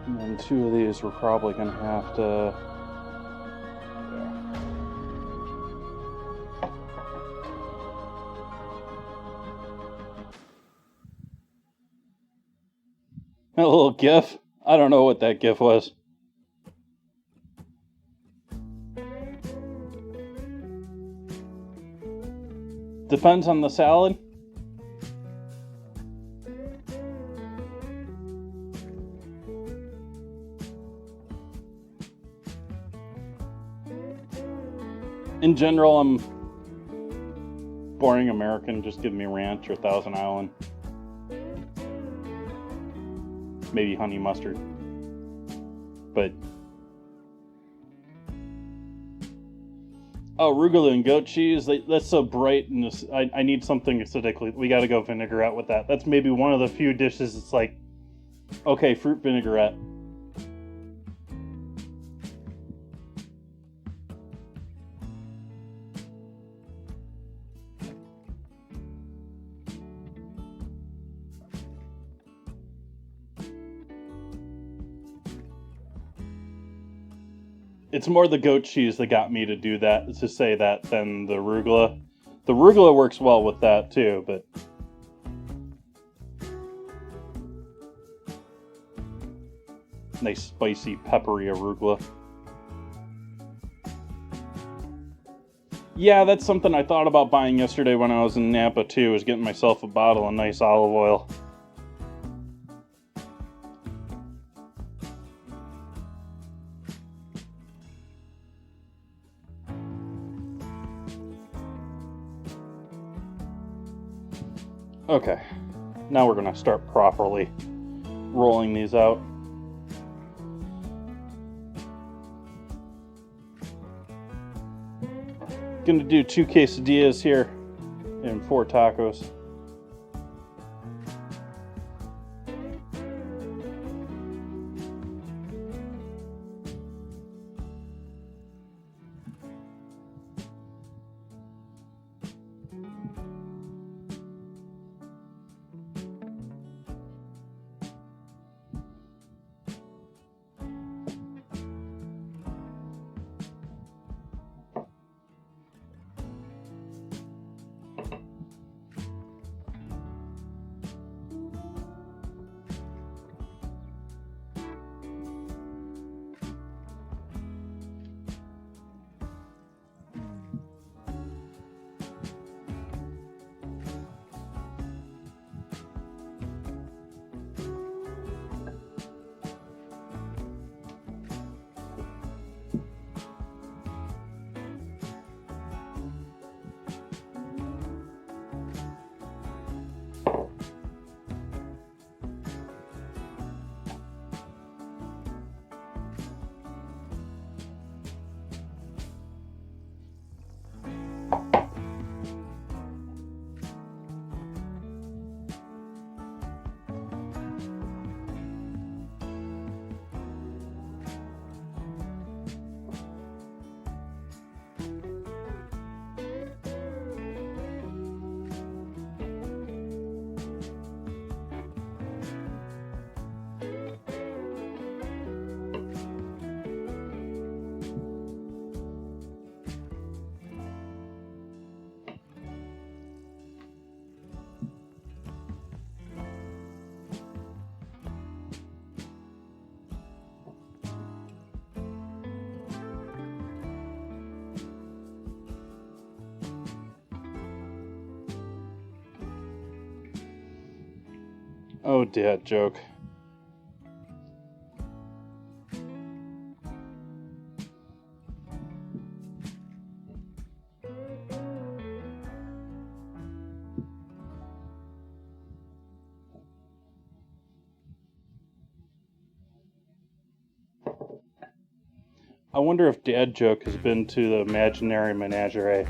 And then 2 of these we're probably going to have to... That little gif? I don't know what that gif was. Depends on the salad. In general, I'm boring American. Just give me ranch or Thousand Island. Maybe honey mustard. But oh, arugula and goat cheese. That's so bright, and I need something acidic. We got to go vinaigrette with that. That's maybe one of the few dishes. It's like, okay, fruit vinaigrette. It's more the goat cheese that got me to do that, to say that, than the arugula. The arugula works well with that too, but nice spicy peppery arugula. Yeah, that's something I thought about buying yesterday when I was in Napa too, was getting myself a bottle of nice olive oil. Okay, now we're gonna start properly rolling these out. Gonna do 2 quesadillas here and 4 tacos. Oh, dad joke. I wonder if dad joke has been to the imaginary menagerie.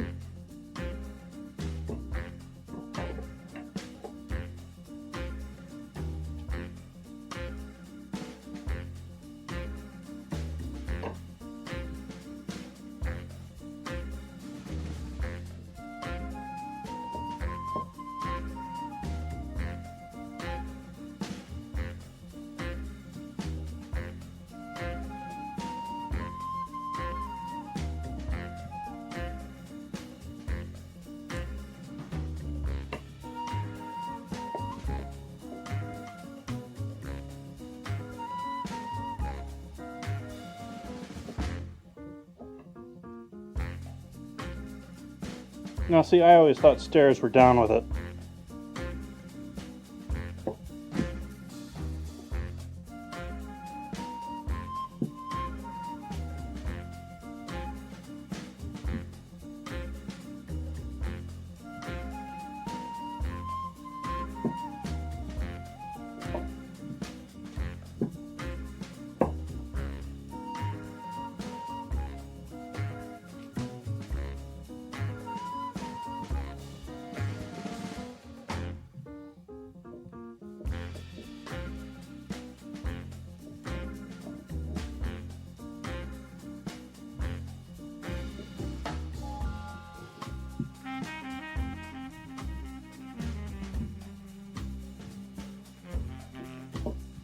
Now, see, I always thought stairs were down with it.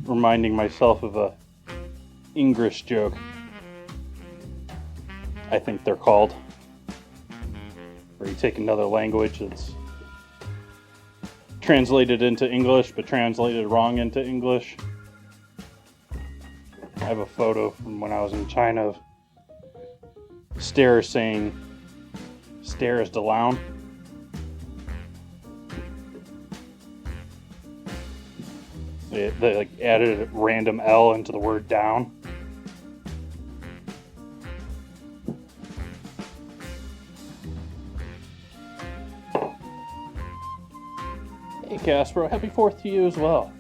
Reminding myself of a English joke, I think they're called, where you take another language that's translated into English but translated wrong into English. I have a photo from when I was in China of stairs saying stairs de loun. They like added a random L into the word down. Hey, Castro, happy 4th to you as well.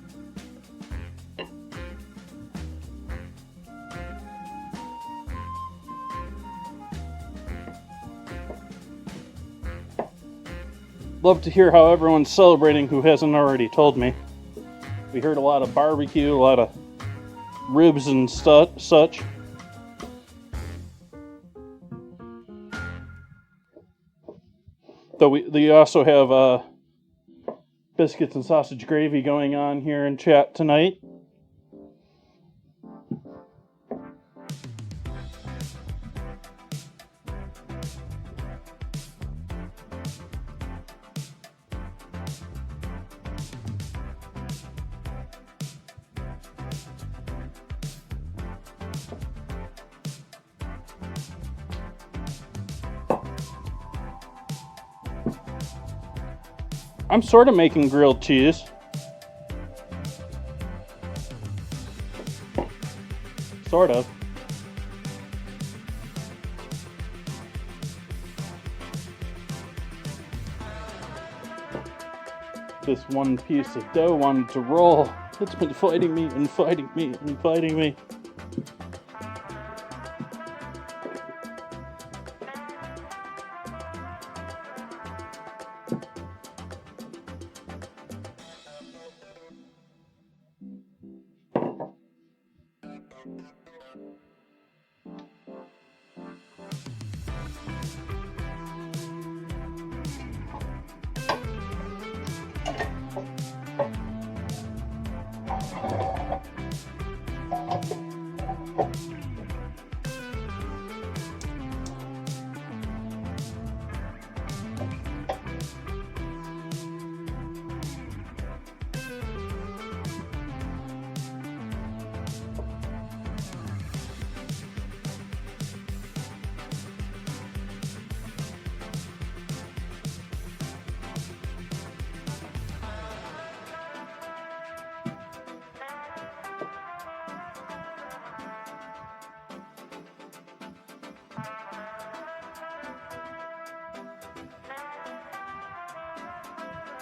Love to hear how everyone's celebrating who hasn't already told me. We heard a lot of barbecue, a lot of ribs and such. Though we also have biscuits and sausage gravy going on here in chat tonight. I'm sort of making grilled cheese. Sort of. This one piece of dough wanted to roll. It's been fighting me and fighting me and fighting me.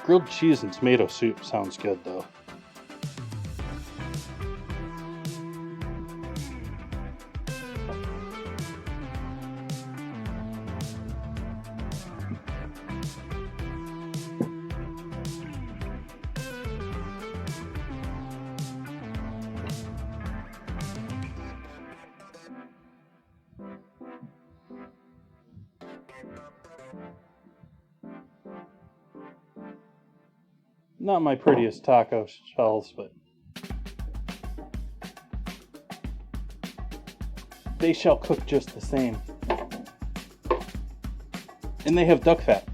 Grilled cheese and tomato soup sounds good, though. Not my prettiest taco shells, but they shall cook just the same. And they have duck fat.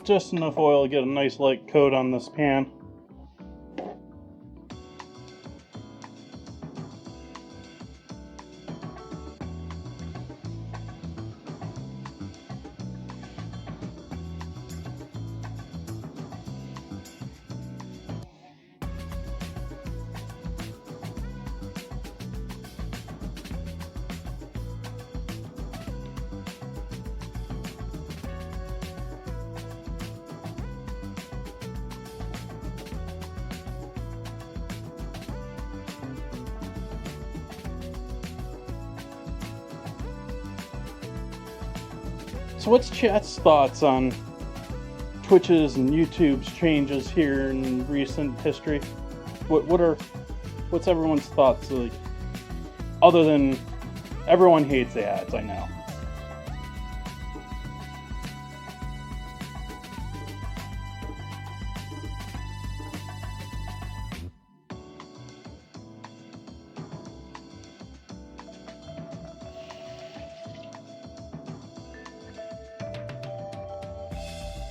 Just enough oil to get a nice light coat on this pan. So what's chat's thoughts on Twitch's and YouTube's changes here in recent history? What's everyone's thoughts, like, other than everyone hates ads, I know.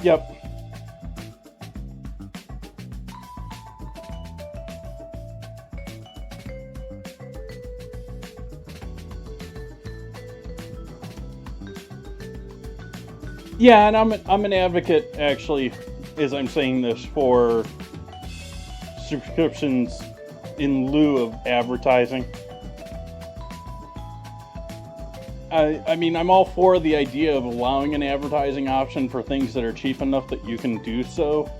Yep. Yeah, and I'm an advocate, actually, as I'm saying this, for subscriptions in lieu of advertising. I mean, I'm all for the idea of allowing an advertising option for things that are cheap enough that you can do so.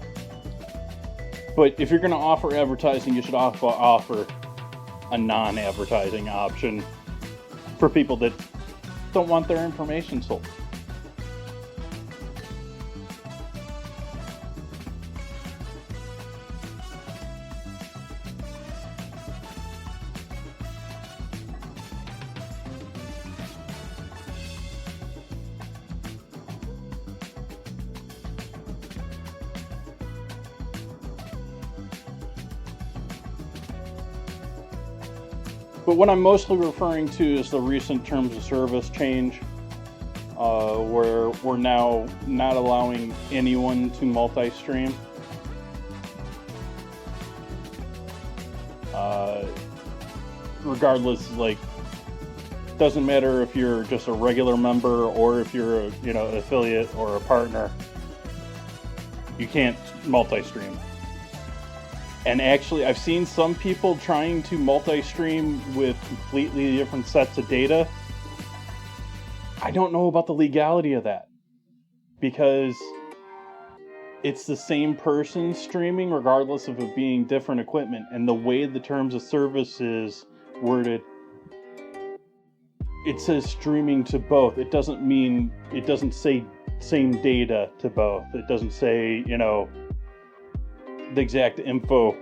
But if you're going to offer advertising, you should offer a non-advertising option for people that don't want their information sold. But what I'm mostly referring to is the recent terms of service change, where we're now not allowing anyone to multi-stream. Regardless, like, doesn't matter if you're just a regular member or if you're a, an affiliate or a partner. You can't multi-stream. And actually, I've seen some people trying to multi-stream with completely different sets of data. I don't know about the legality of that, because it's the same person streaming regardless of it being different equipment. And the way the terms of service is worded, it says streaming to both. It doesn't say same data to both. It doesn't say, the exact info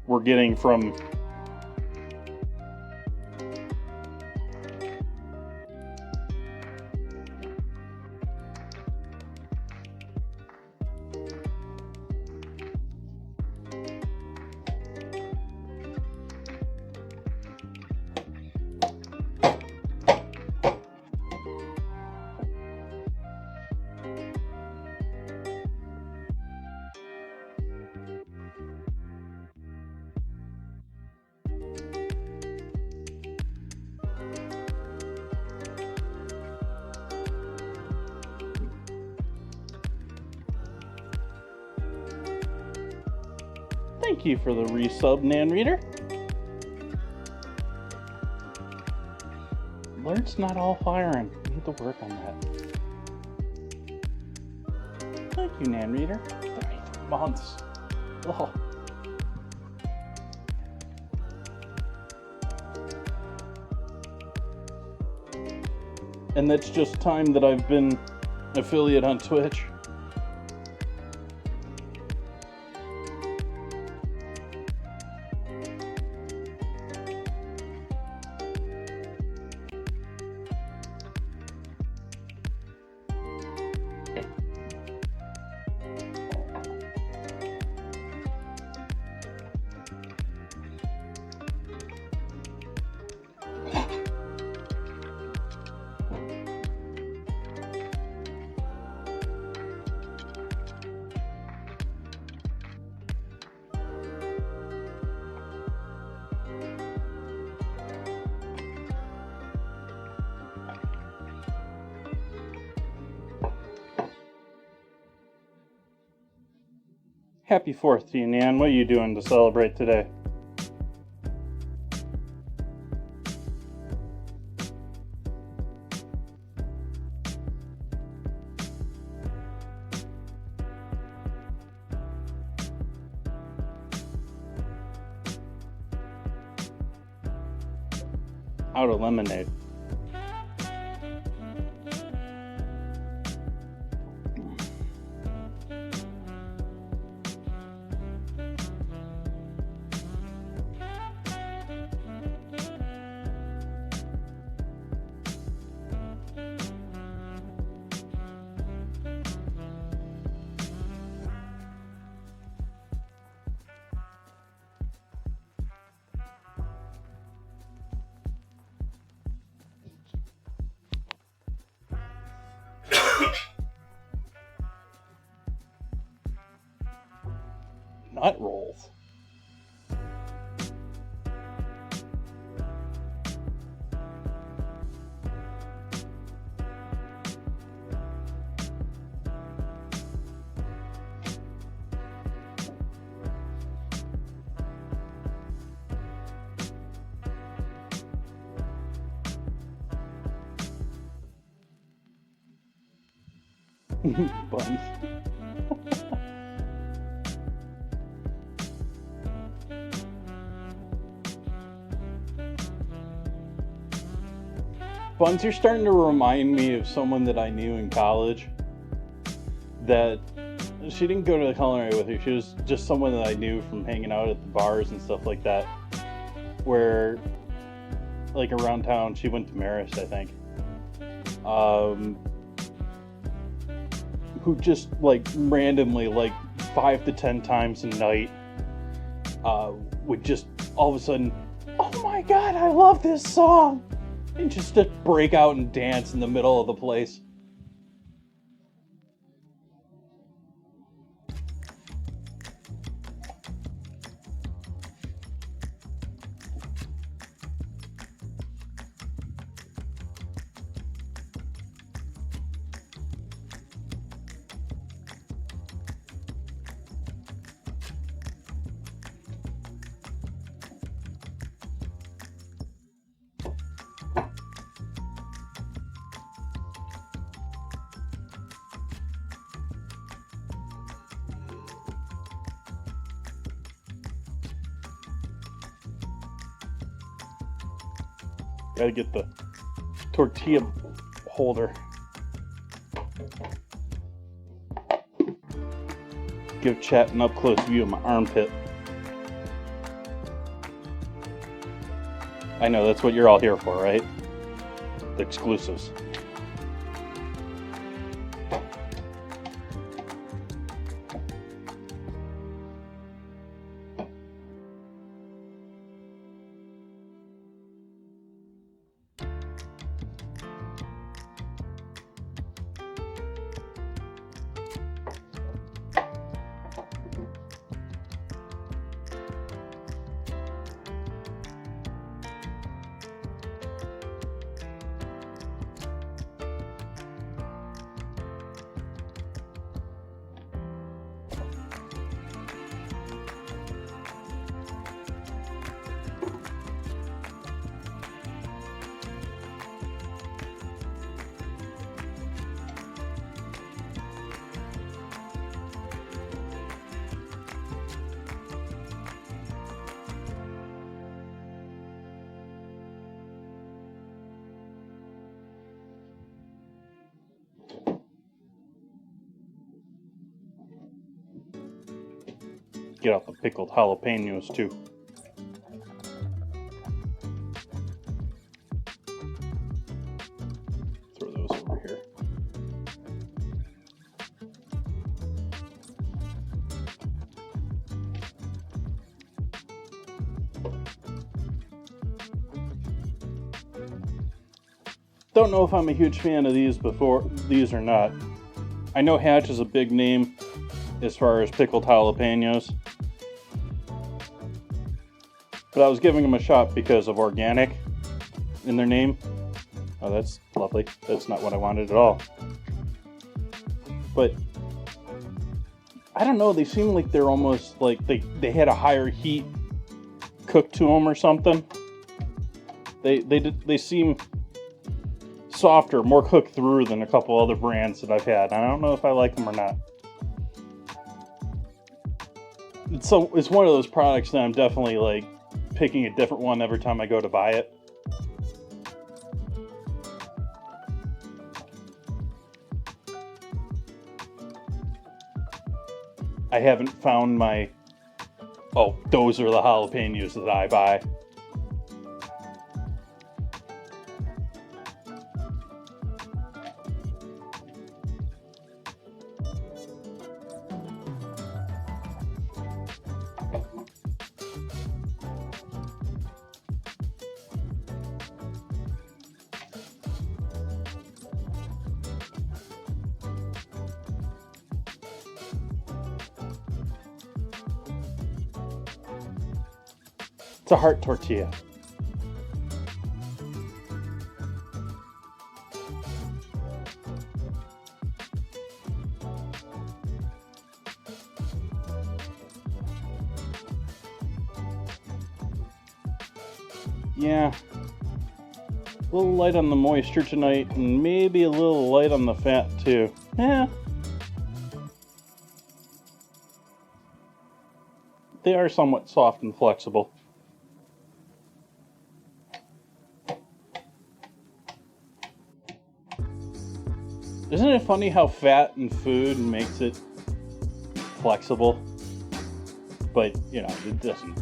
we're getting from Thank you for the resub, Nan Reader. Alert's not all firing. We need to work on that. Thank you, Nan Reader. 3 months. Oh. And that's just time that I've been affiliate on Twitch. Happy 4th to you, Nan. What are you doing to celebrate today? Out of lemonade. Nut rolls. Buns. Buns, you're starting to remind me of someone that I knew in college. That she didn't go to the culinary with her. She was just someone that I knew from hanging out at the bars and stuff like that. Where, like around town, she went to Marist, I think. Who just like randomly, like 5 to 10 times a night, would just all of a sudden, oh my god, I love this song, and just to break out and dance in the middle of the place. Gotta get the tortilla holder. Give chat an up-close view of my armpit. I know, that's what you're all here for, right? The exclusives. Get out the pickled jalapenos too. Throw those over here. Don't know if I'm a huge fan of these or not. I know Hatch is a big name as far as pickled jalapenos, but I was giving them a shot because of organic in their name. Oh, that's lovely. That's not what I wanted at all. But I don't know, they seem like they're almost like they had a higher heat cooked to them or something. They seem softer, more cooked through than a couple other brands that I've had. I don't know if I like them or not. It's one of those products that I'm definitely like picking a different one every time I go to buy it. I haven't found my, oh, those are the jalapenos that I buy. It's a heart tortilla. Yeah. A little light on the moisture tonight, and maybe a little light on the fat too. Yeah, they are somewhat soft and flexible. Isn't it funny how fat in food makes it flexible? But, you know, it doesn't.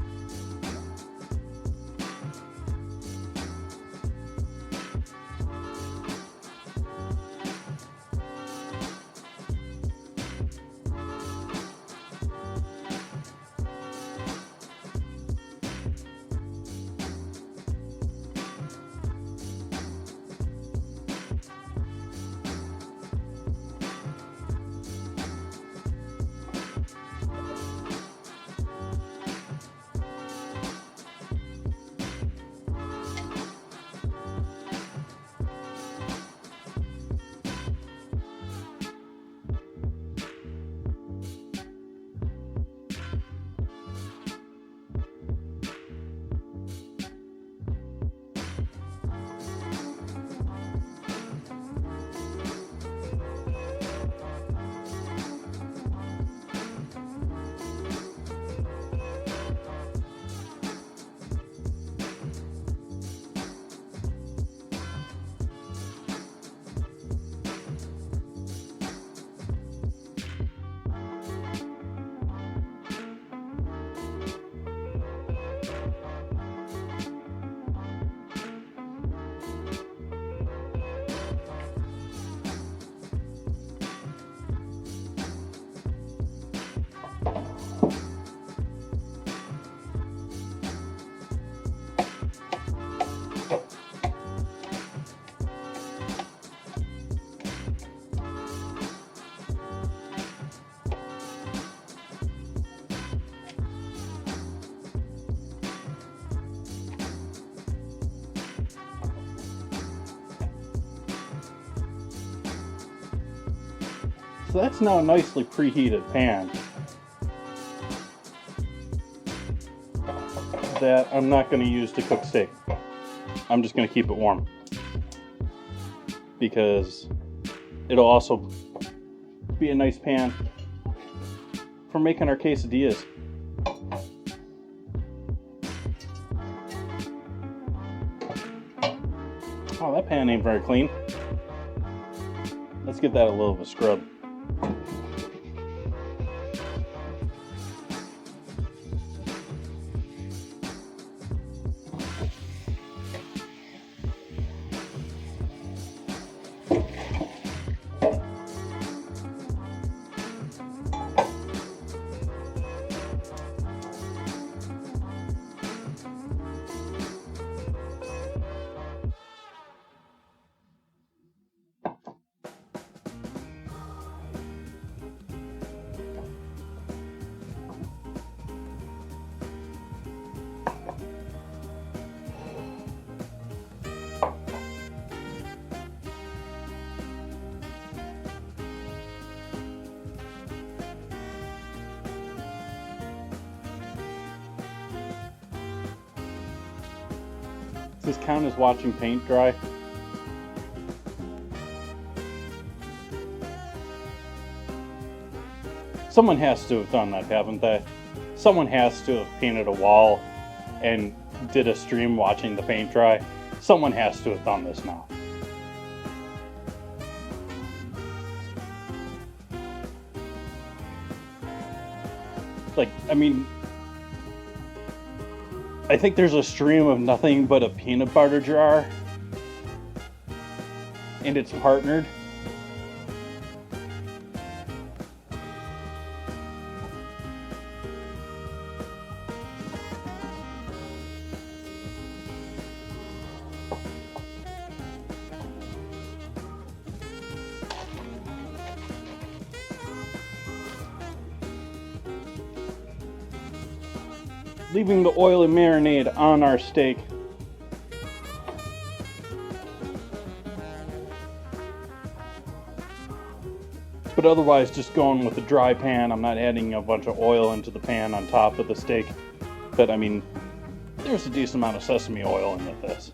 So that's now a nicely preheated pan that I'm not going to use to cook steak. I'm just going to keep it warm because it'll also be a nice pan for making our quesadillas. Oh, that pan ain't very clean. Let's give that a little of a scrub. Does this count as watching paint dry? Someone has to have done that, haven't they? Someone has to have painted a wall and did a stream watching the paint dry. Someone has to have done this now. Like, I mean, I think there's a stream of nothing but a peanut butter jar, and it's partnered. Leaving the oily marinade on our steak. But otherwise just going with a dry pan. I'm not adding a bunch of oil into the pan on top of the steak. But I mean, there's a decent amount of sesame oil in with this.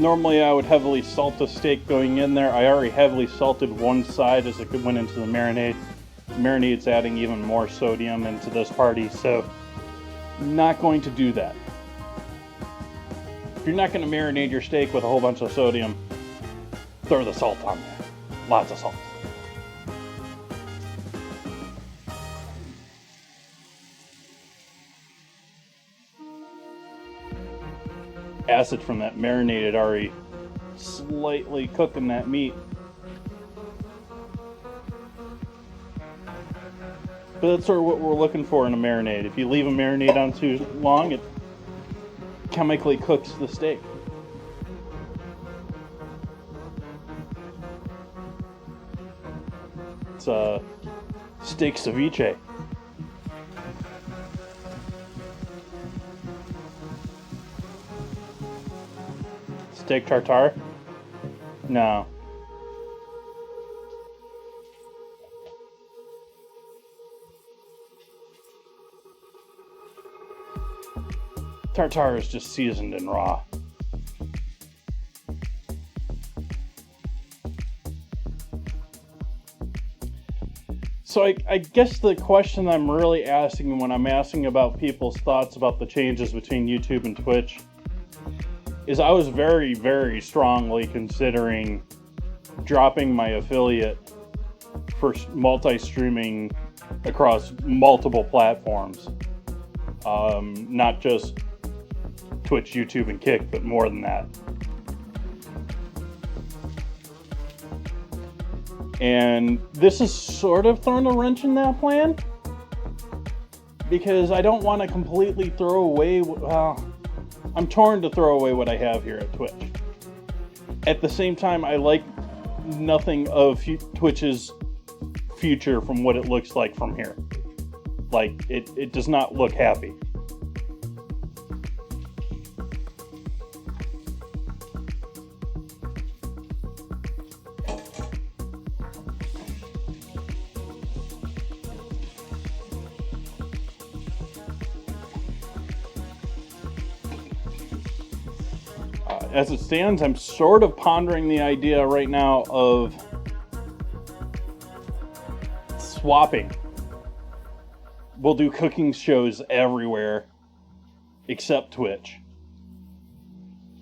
Normally I would heavily salt the steak going in there. I already heavily salted one side as it went into the marinade. Marinade's adding even more sodium into this party, so not going to do that. If you're not going to marinate your steak with a whole bunch of sodium, throw the salt on there. Lots of salt. Acid from that marinated already slightly cooking that meat. But that's sort of what we're looking for in a marinade. If you leave a marinade on too long, it chemically cooks the steak. It's steak ceviche. Steak tartare? No. Tartare is just seasoned and raw. So I guess the question I'm really asking when I'm asking about people's thoughts about the changes between YouTube and Twitch is I was very, very strongly considering dropping my affiliate for multi-streaming across multiple platforms. Not just Twitch, YouTube, and Kick, but more than that. And this has sort of thrown a wrench in that plan, because I don't want to completely throw away, I'm torn to throw away what I have here at Twitch. At the same time, I like nothing of Twitch's future from what it looks like from here. Like, it does not look happy. As it stands, I'm sort of pondering the idea right now of swapping. We'll do cooking shows everywhere except Twitch.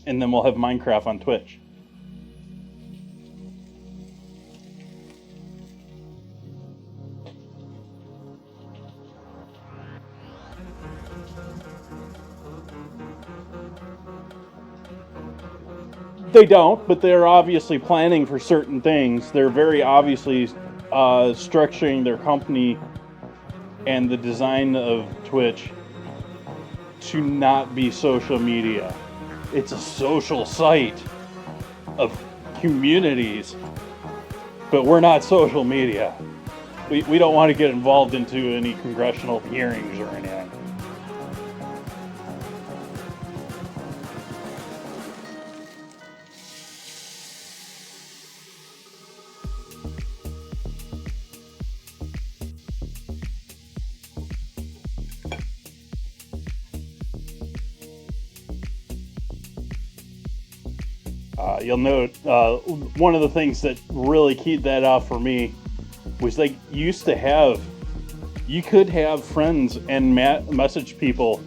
And then we'll have Minecraft on Twitch. They don't, but they're obviously planning for certain things. They're very obviously structuring their company and the design of Twitch to not be social media. It's a social site of communities, but we're not social media. We don't want to get involved into any congressional hearings or anything. You'll note one of the things that really keyed that off for me was they used to have, you could have friends and message people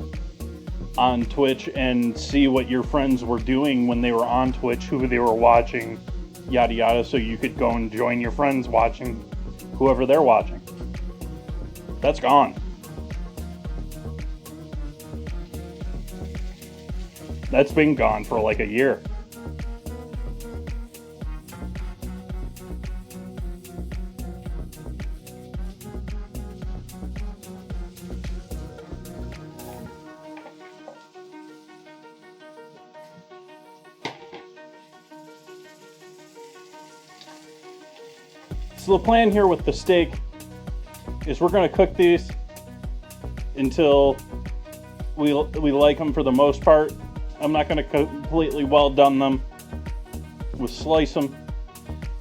on Twitch and see what your friends were doing when they were on Twitch, who they were watching, yada yada, so you could go and join your friends watching whoever they're watching. That's gone. That's been gone for like a year. So the plan here with the steak is we're going to cook these until we like them for the most part. I'm not going to completely well done them. We'll slice them.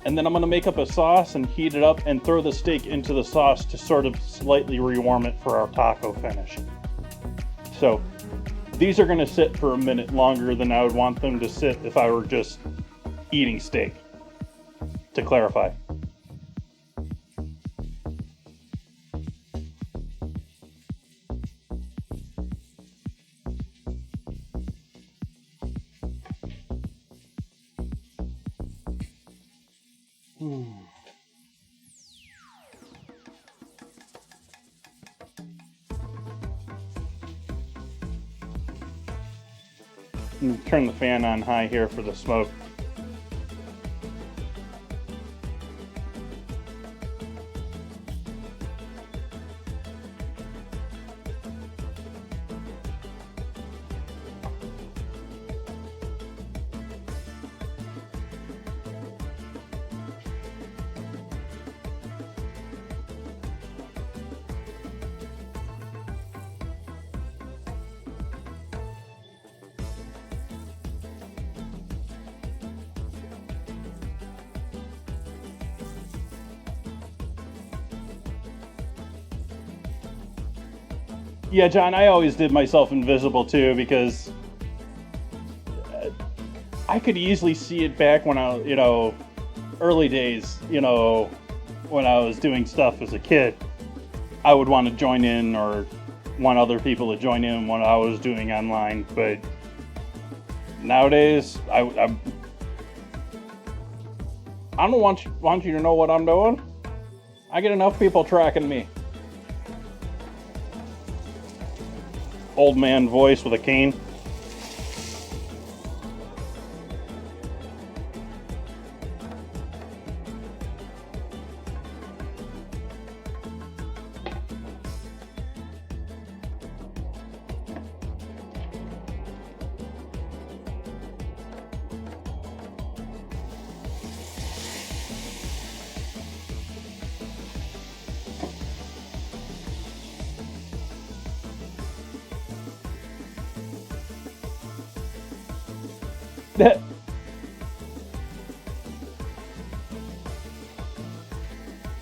And then I'm going to make up a sauce and heat it up and throw the steak into the sauce to sort of slightly rewarm it for our taco finish. So These are going to sit for a minute longer than I would want them to sit if I were just eating steak, to clarify. Turn the fan on high here for the smoke. Yeah, John, I always did myself invisible too, because I could easily see it back when I, early days, when I was doing stuff as a kid. I would want to join in or want other people to join in what I was doing online, but nowadays, I don't want you to know what I'm doing. I get enough people tracking me. Old man voice with a cane.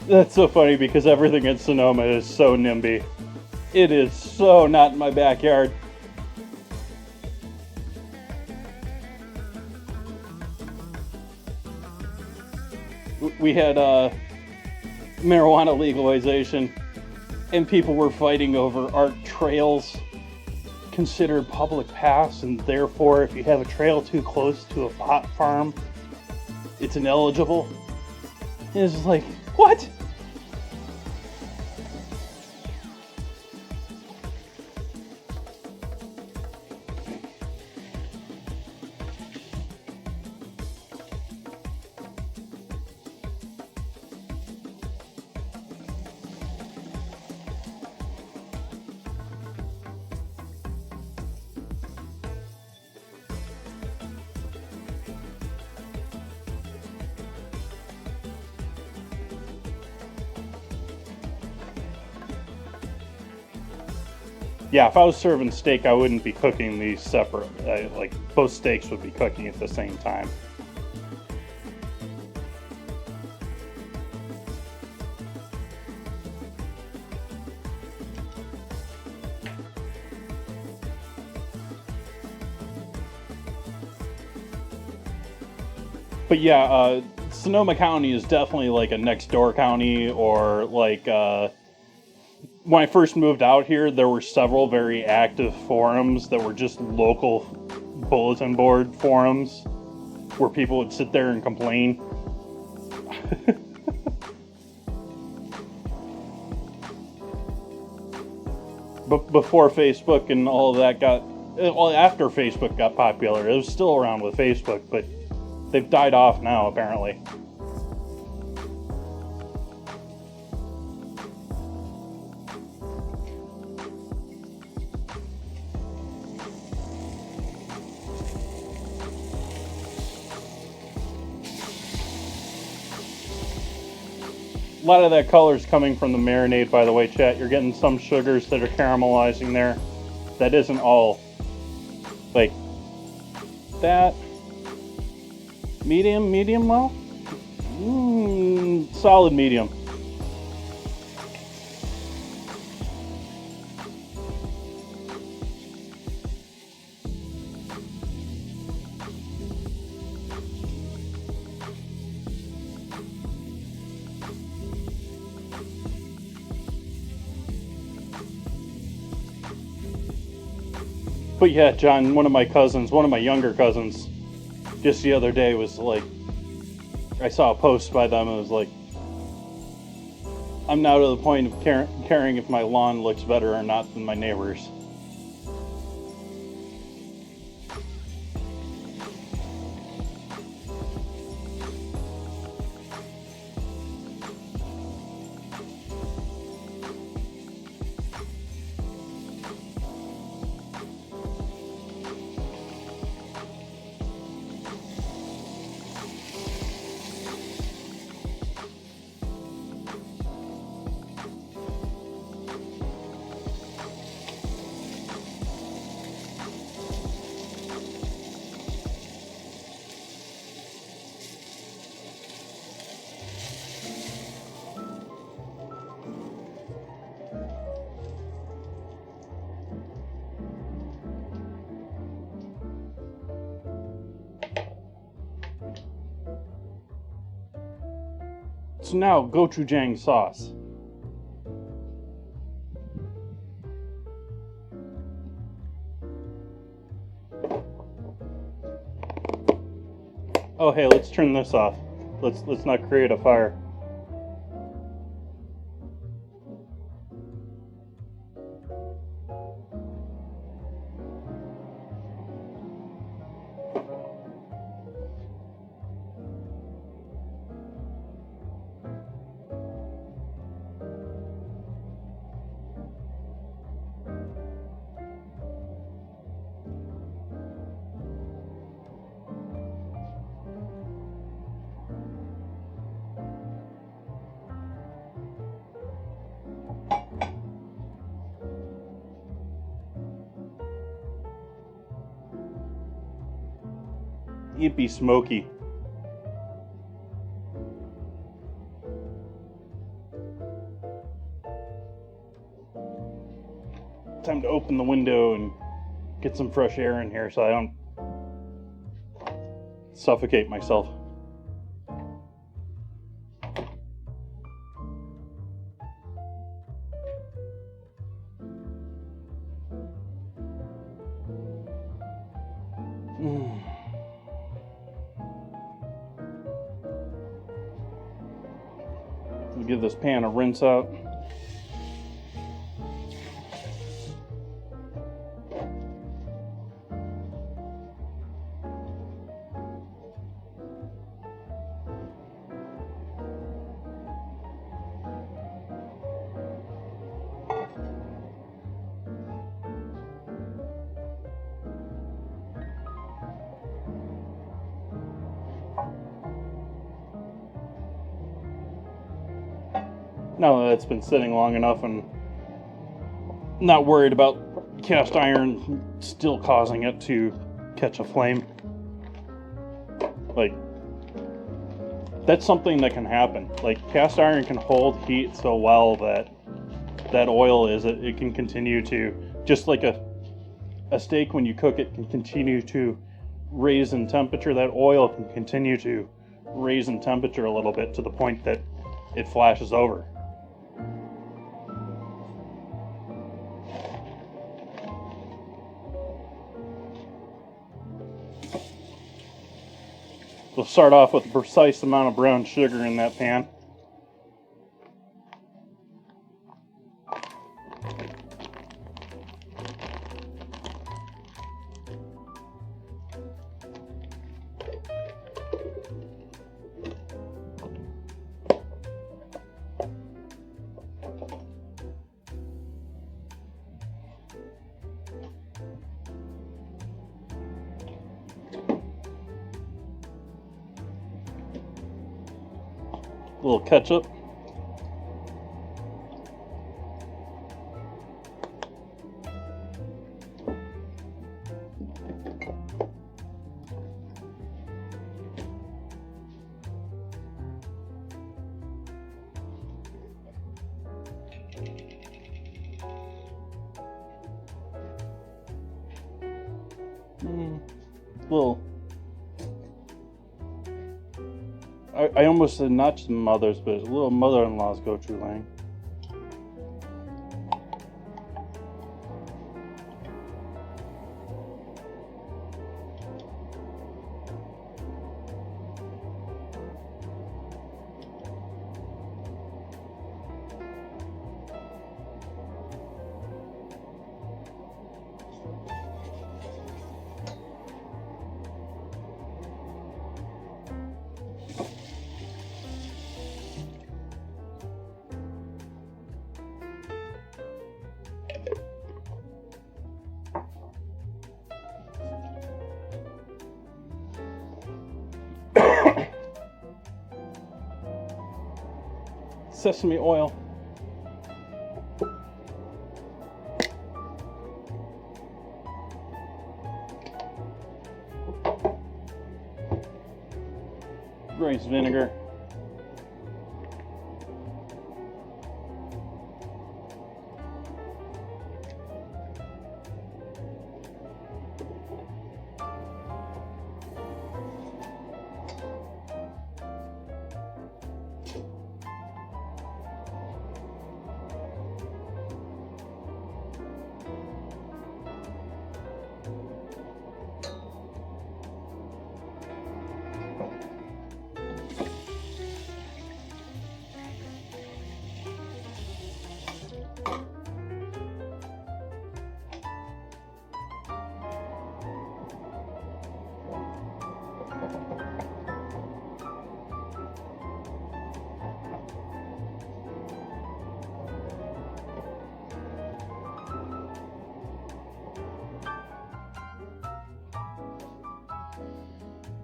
That's so funny because everything in Sonoma is so NIMBY. It is so not in my backyard. We had marijuana legalization, and people were fighting over are trails considered public paths, and therefore if you have a trail too close to a pot farm, it's ineligible. And it's like, what? Yeah, if I was serving steak, I wouldn't be cooking these separate. Like, both steaks would be cooking at the same time. But yeah, Sonoma County is definitely like a next door county, or like when I first moved out here, there were several very active forums that were just local bulletin board forums where people would sit there and complain. But before Facebook and all of that after Facebook got popular, it was still around with Facebook, but they've died off now, apparently. A lot of that color is coming from the marinade, by the way, chat. You're getting some sugars that are caramelizing there. That isn't all. Like, that. Medium well? Solid medium. But yeah, John, one of my younger cousins, just the other day was like, I saw a post by them and it was like, I'm now to the point of caring if my lawn looks better or not than my neighbor's. So now, gochujang sauce. Oh hey, let's turn this off. Let's not create a fire. It'd be smoky. Time to open the window and get some fresh air in here so I don't suffocate myself. Give this pan a rinse out. Now that it's been sitting long enough and not worried about cast iron still causing it to catch a flame. Like, that's something that can happen. Like, cast iron can hold heat so well that oil it can continue to, just like a steak when you cook it can continue to raise in temperature, that oil can continue to raise in temperature a little bit to the point that it flashes over. We'll start off with a precise amount of brown sugar in that pan. A little ketchup. Little. I almost said not just mother's, but a little mother-in-law's gochujang. sesame oil. Rice vinegar.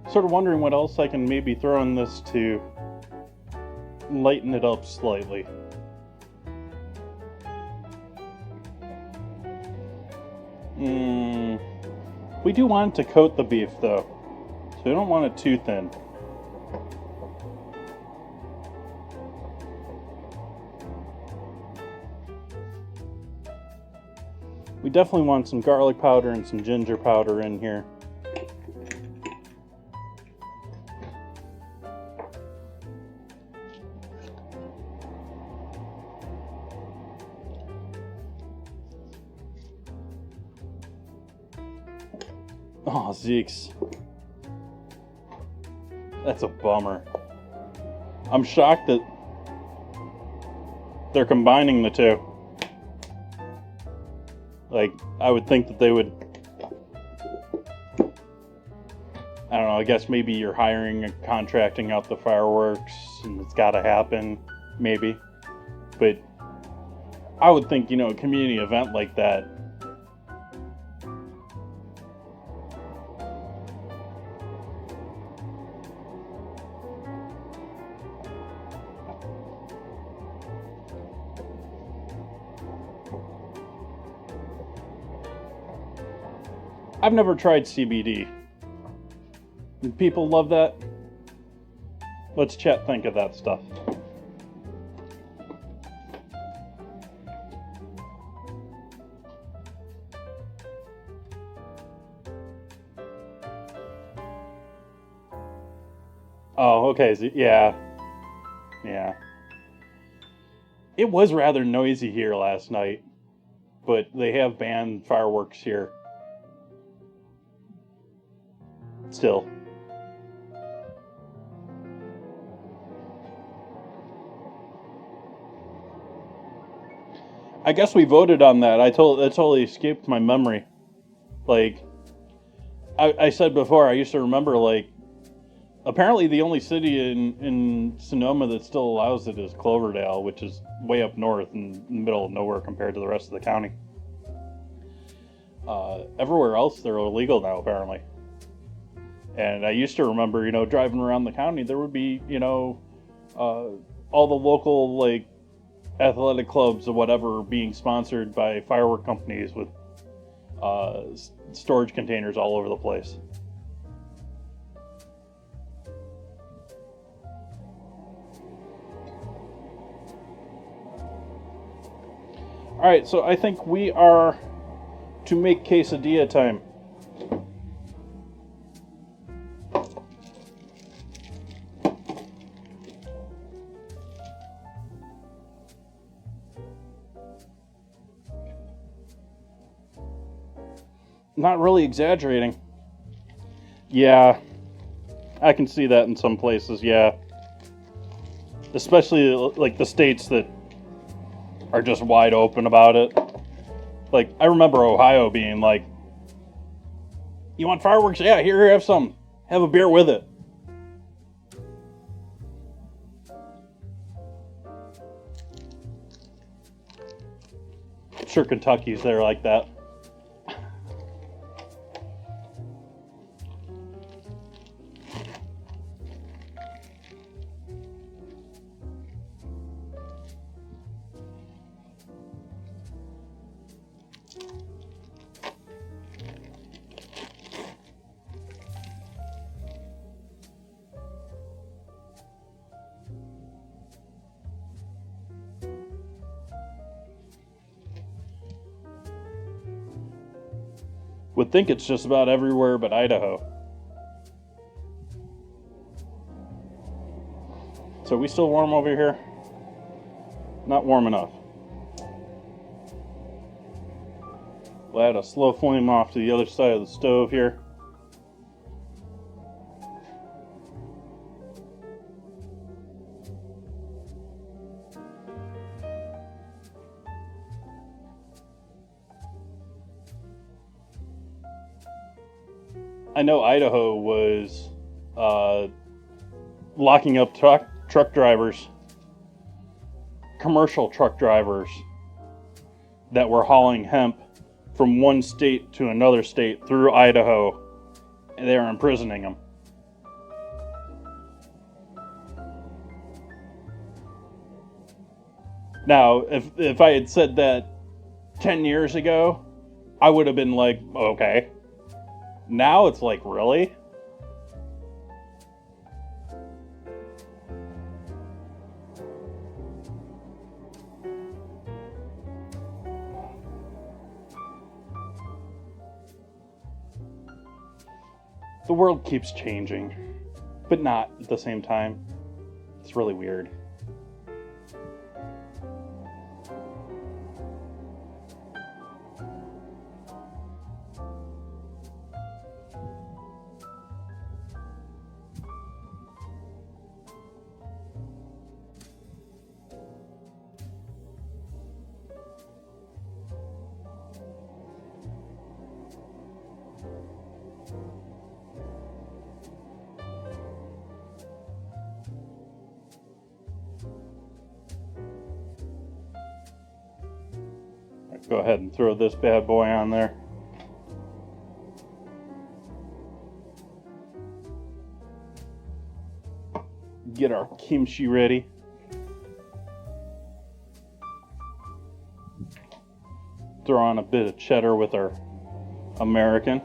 Sort of wondering what else I can maybe throw in this to lighten it up slightly. We do want to coat the beef though, so we don't want it too thin. We definitely want some garlic powder and some ginger powder in here. Oh, Zeeks. That's a bummer. I'm shocked that they're combining the two. Like, I would think that they would... I don't know, I guess maybe you're hiring and contracting out the fireworks and it's gotta happen, maybe. But I would think, a community event like that, I've never tried CBD. Do people love that? What's Chet think of that stuff? Oh, okay. So, yeah. Yeah. It was rather noisy here last night, but they have banned fireworks here. Still. I guess we voted on that. That totally escaped my memory. Like, I said before, I used to remember, like, apparently the only city in Sonoma that still allows it is Cloverdale, which is way up north in the middle of nowhere compared to the rest of the county. Everywhere else, they're illegal now, apparently. And I used to remember, driving around the county, there would be, all the local, like, athletic clubs or whatever being sponsored by firework companies with storage containers all over the place. Alright, so I think we are to make quesadilla time. Not really exaggerating. Yeah, I can see that in some places, yeah. Especially, like, the states that are just wide open about it. Like, I remember Ohio being like, you want fireworks? Yeah, here, have some. Have a beer with it. I'm sure Kentucky's there like that. Would think it's just about everywhere but Idaho. So we still warm over here? Not warm enough. We'll add a slow flame off to the other side of the stove here. I know Idaho was locking up truck drivers, commercial truck drivers that were hauling hemp from one state to another state through Idaho, and they were imprisoning them. Now, if I had said that 10 years ago, I would have been like, okay. Now it's like, really? The world keeps changing, but not at the same time. It's really weird. Go ahead and throw this bad boy on there. Get our kimchi ready. Throw on a bit of cheddar with our American.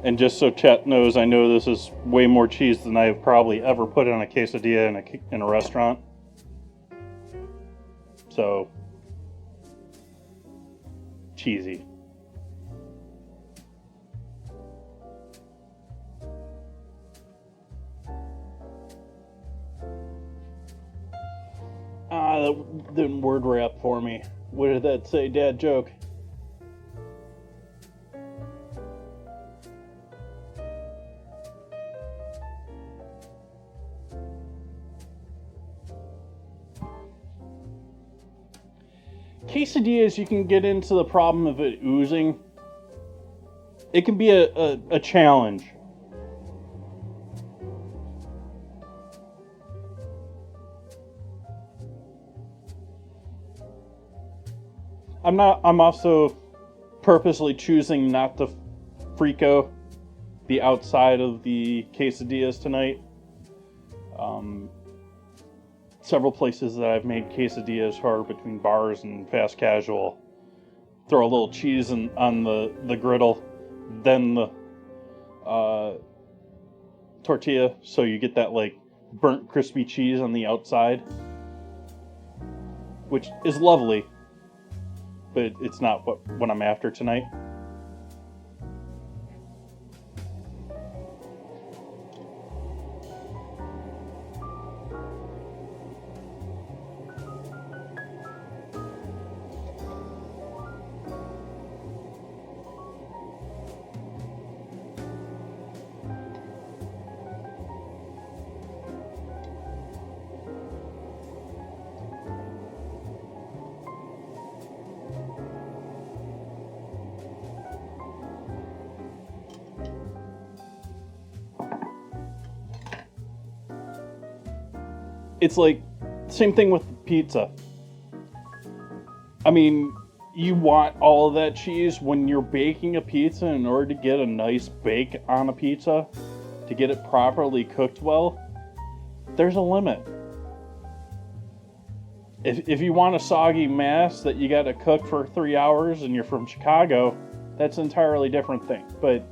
And just so chat knows, I know this is way more cheese than I've probably ever put on a quesadilla in a restaurant. So, cheesy. That didn't word wrap for me. What did that say, dad joke? Quesadillas, you can get into the problem of it oozing. It can be a challenge. I'm also purposely choosing not to frico the outside of the quesadillas tonight. Several places that I've made quesadillas are between bars and fast casual. Throw a little cheese on the griddle, then the tortilla, so you get that like burnt crispy cheese on the outside, which is lovely, but it's not what I'm after tonight. It's like, same thing with pizza. I mean, you want all of that cheese when you're baking a pizza in order to get a nice bake on a pizza, to get it properly cooked well. There's a limit. If you want a soggy mass that you got to cook for 3 hours and you're from Chicago, that's an entirely different thing. But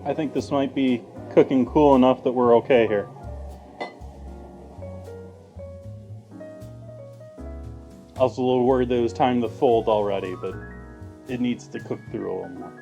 I think this might be cooking cool enough that we're okay here. I was a little worried that it was time to fold already, but it needs to cook through a little more.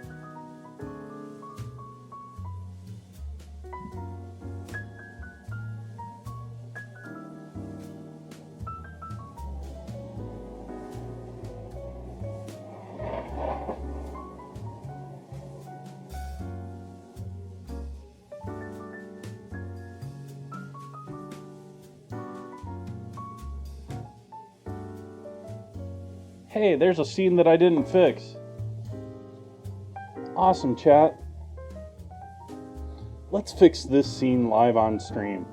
Hey, there's a scene that I didn't fix. Awesome, chat. Let's fix this scene live on stream.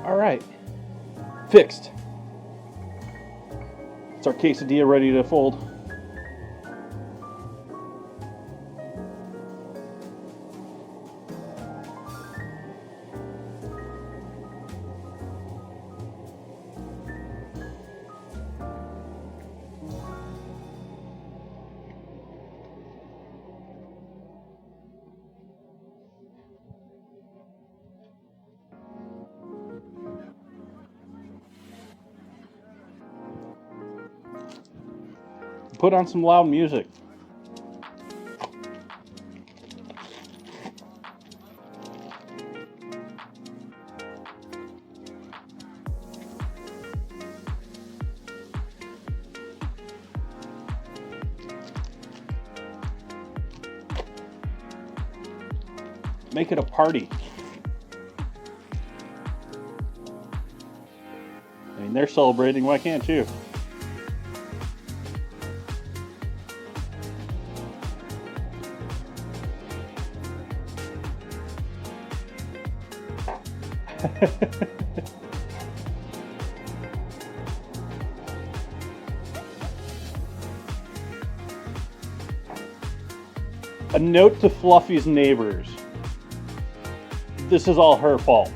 All right, fixed. It's our quesadilla ready to fold. Put on some loud music. Make it a party. I mean, they're celebrating, why can't you? A note to Fluffy's neighbors. This is all her fault.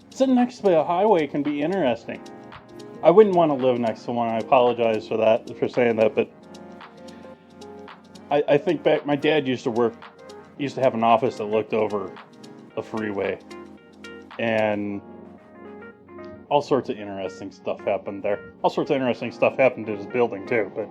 Sitting next to a highway can be interesting. I wouldn't want to live next to one. I apologize for that, for saying that, but I think back, my dad used to have an office that looked over a freeway, and all sorts of interesting stuff happened there. All sorts of interesting stuff happened to his building too, but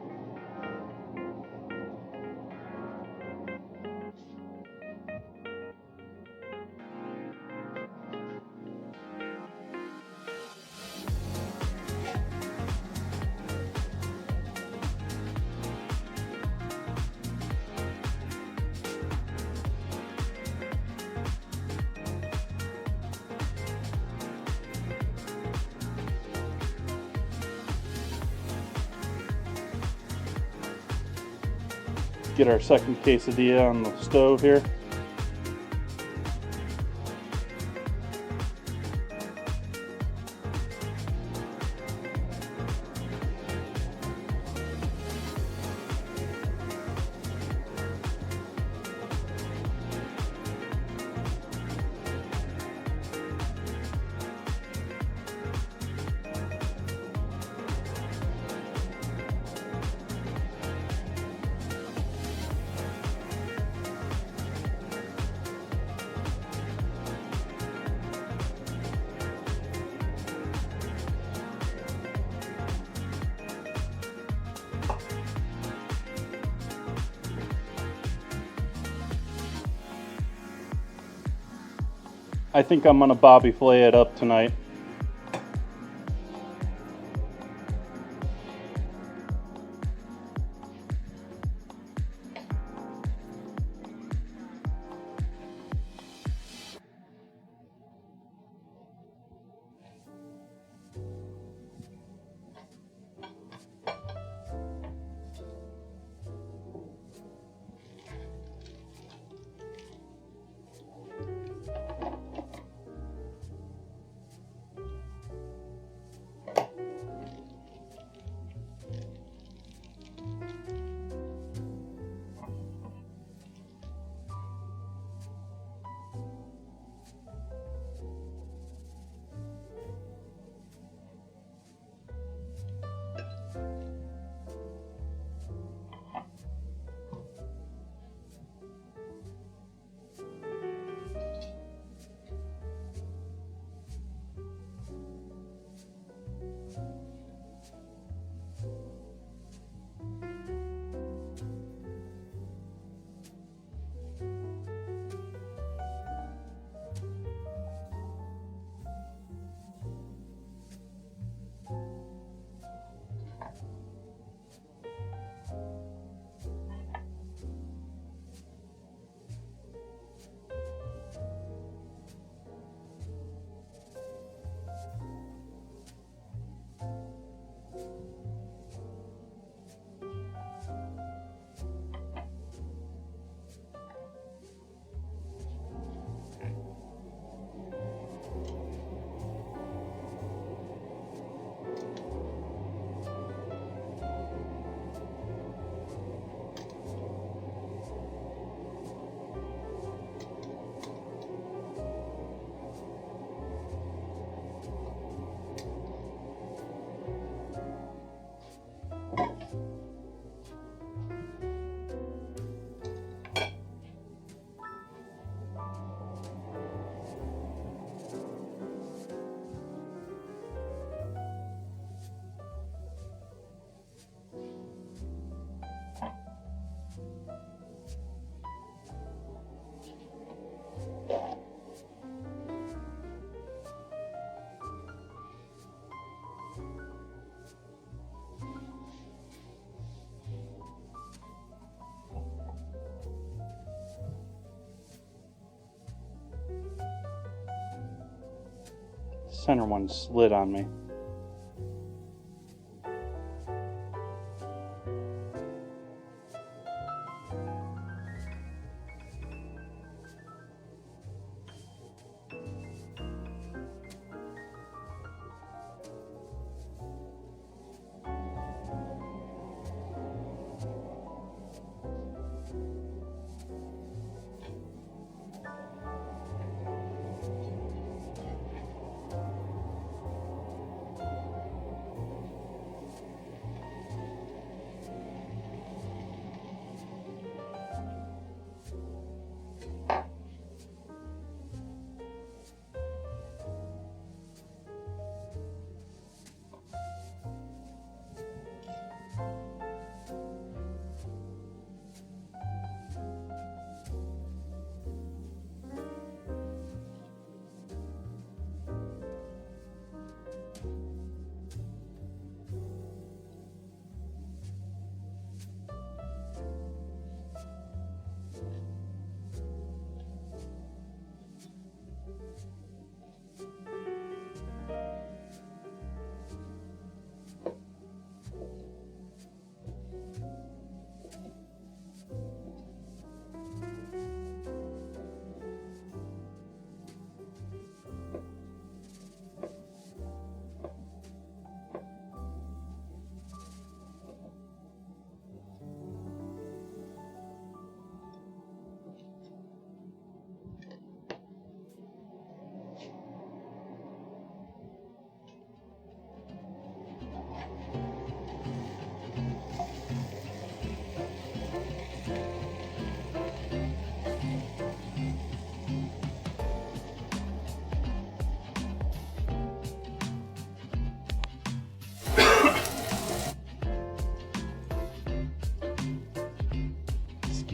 get our second quesadilla on the stove here. I think I'm gonna Bobby flay it up tonight. Center one slid on me.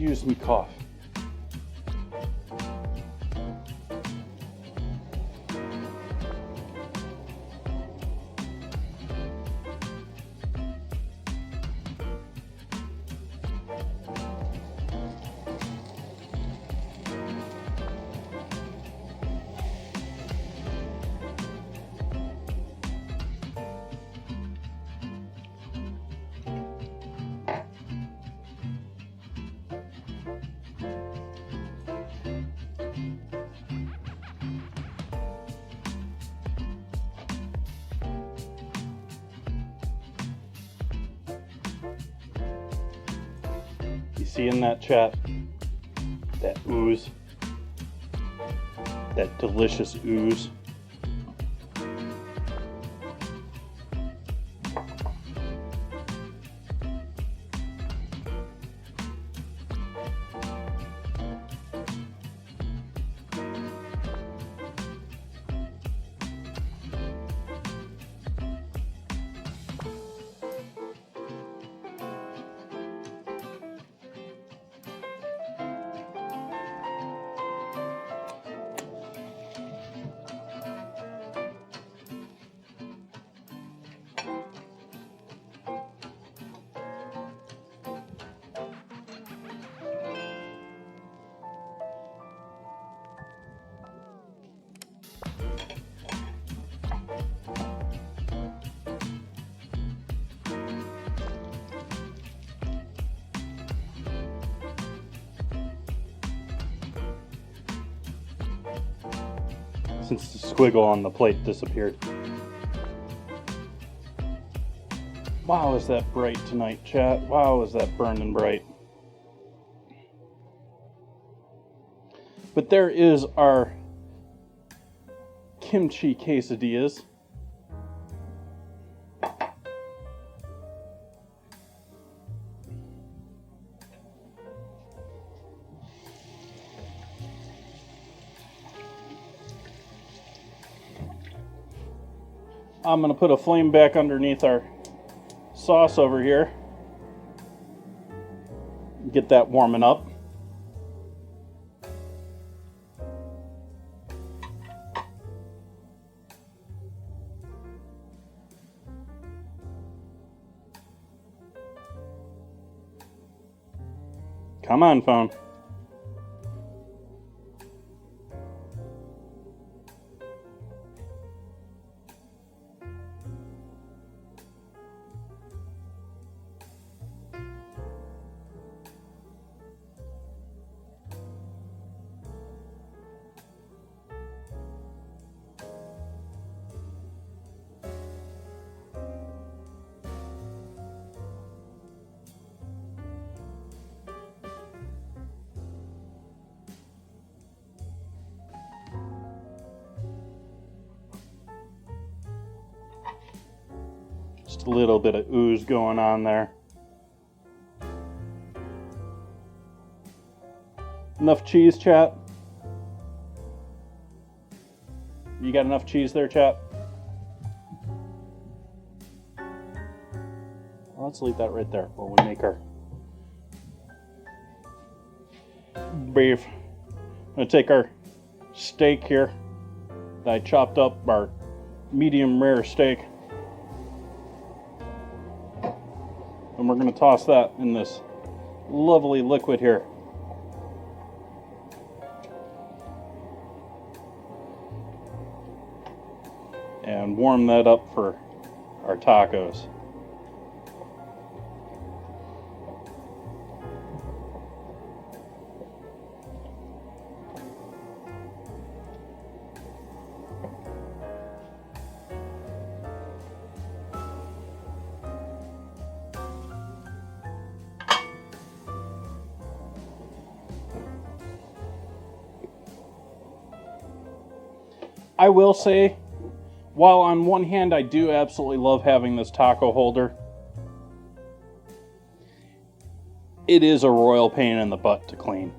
Excuse me, cough. You see in that chat, that ooze, that delicious ooze. Since the squiggle on the plate disappeared. Wow, is that bright tonight, chat? Wow, is that burning bright. But there is our kimchi quesadillas. I'm going to put a flame back underneath our sauce over here. Get that warming up. Come on, phone. Just a little bit of ooze going on there. Enough cheese, chat? You got enough cheese there, chat? Well, let's leave that right there while we make our beef. I'm going to take our steak here that I chopped up, our medium rare steak. And we're going to toss that in this lovely liquid here. And warm that up for our tacos. I will say, while on one hand I do absolutely love having this taco holder, it is a royal pain in the butt to clean.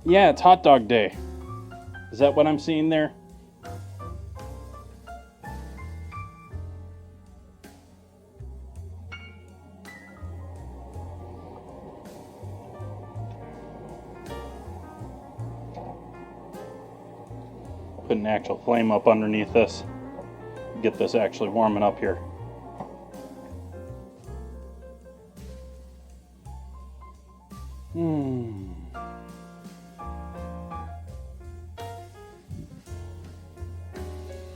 Yeah, it's hot dog day. Is that what I'm seeing there? Put an actual flame up underneath this. Get this actually warming up here.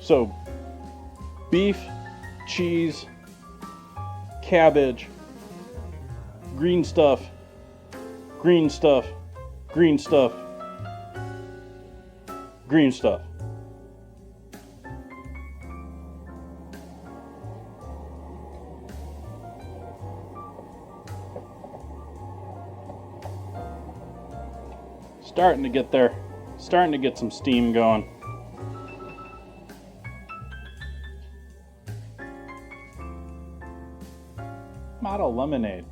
So, beef, cheese, cabbage, green stuff, green stuff, green stuff, green stuff. Starting to get there. Starting to get some steam going. I'm out of lemonade.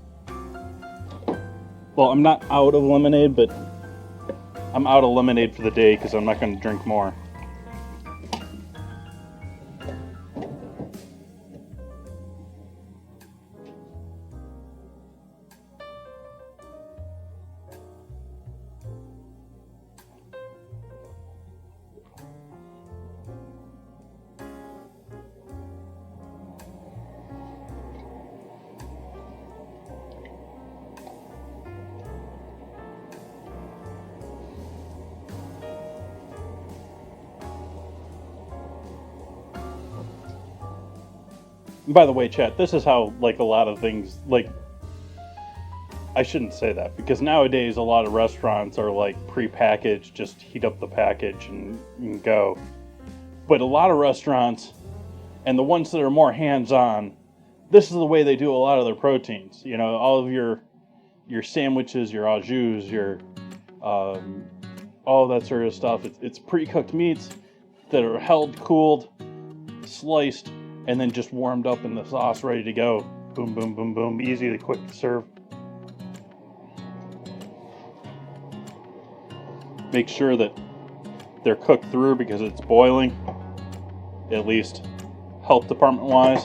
Well, I'm not out of lemonade, but I'm out of lemonade for the day because I'm not going to drink more. By the way, chat, this is how, like, a lot of things, like, I shouldn't say that, because nowadays a lot of restaurants are, like, pre-packaged, just heat up the package and go. But a lot of restaurants, and the ones that are more hands-on, this is the way they do a lot of their proteins. You know, all of your sandwiches, your au jus, your, all that sort of stuff. It's pre-cooked meats that are held, cooled, sliced, and then just warmed up in the sauce, ready to go. Boom, boom, boom, boom. Easy, quick to serve. Make sure that they're cooked through because it's boiling, at least health department wise.